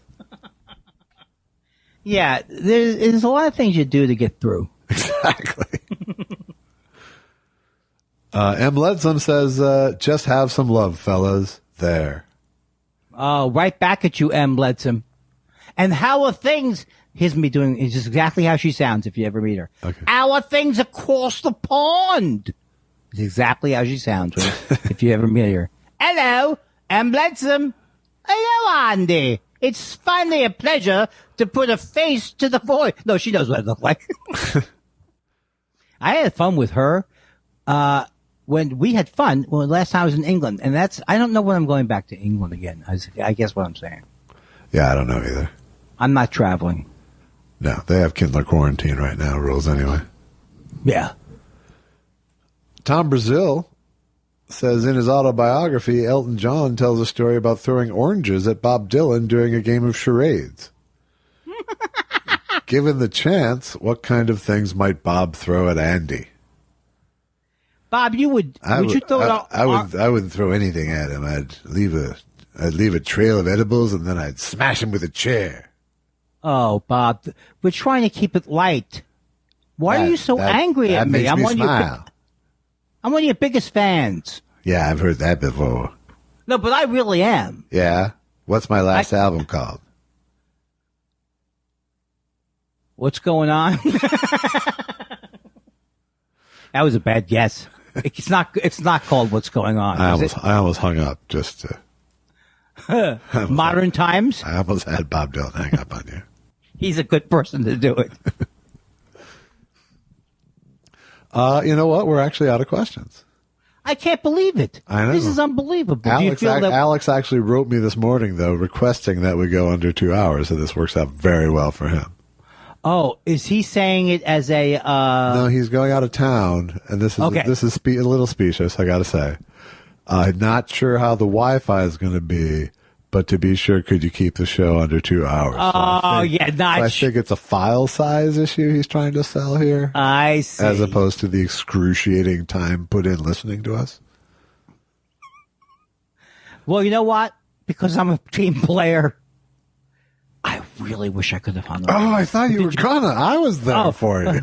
Yeah, there's a lot of things you do to get through. Exactly. M. Ledson says, just have some love, fellas. There. Oh, right back at you, M. Bledson. And how are things? Here's me doing is just exactly how she sounds if you ever meet her. Okay. How are things across the pond? It's exactly how she sounds if you ever meet her. Hello, I'm Blensom. Hello, Andy. It's finally a pleasure to put a face to the voice. No, she knows what I look like. I had fun with her. When we had fun, last time I was in England, and I don't know when I'm going back to England again. I guess what I'm saying. Yeah, I don't know either. I'm not traveling. No, they have Kindler quarantine right now rules anyway. Yeah. Tom Brazil says in his autobiography, Elton John tells a story about throwing oranges at Bob Dylan during a game of charades. Given the chance, what kind of things might Bob throw at Andy? Bob, you would you throw it out? I wouldn't throw anything at him. I'd leave a trail of edibles and then I'd smash him with a chair. Oh, Bob, we're trying to keep it light. Why are you so angry at me? I'm smile. I'm one of your biggest fans. Yeah, I've heard that before. No, but I really am. Yeah? What's my last album called? What's going on? That was a bad guess. It's not called What's Going On. I almost hung up just to... Modern Times? I almost had Bob Dylan hang up on you. He's a good person to do it. You know what? We're actually out of questions. I can't believe it. I know. This is unbelievable. Alex actually wrote me this morning, though, requesting that we go under 2 hours, and this works out very well for him. Oh, is he saying it as a... No, he's going out of town, and this is okay. A little specious, I got to say. Not sure how the Wi-Fi is going to be, but to be sure, could you keep the show under 2 hours? I think it's a file size issue he's trying to sell here. I see. As opposed to the excruciating time put in listening to us. Well, you know what? Because I'm a team player, I really wish I could have hung up. Oh, I thought you were gonna. I was there for you.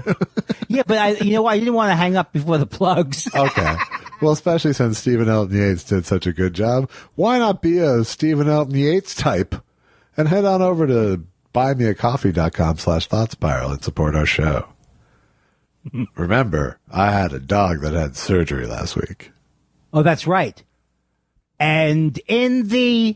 Yeah, but you know what? I didn't want to hang up before the plugs. Okay. Well, especially since Stephen Elton Yates did such a good job, why not be a Stephen Elton Yates type and head on over to buymeacoffee.com/thought spiral and support our show. Remember, I had a dog that had surgery last week. Oh, that's right. And in the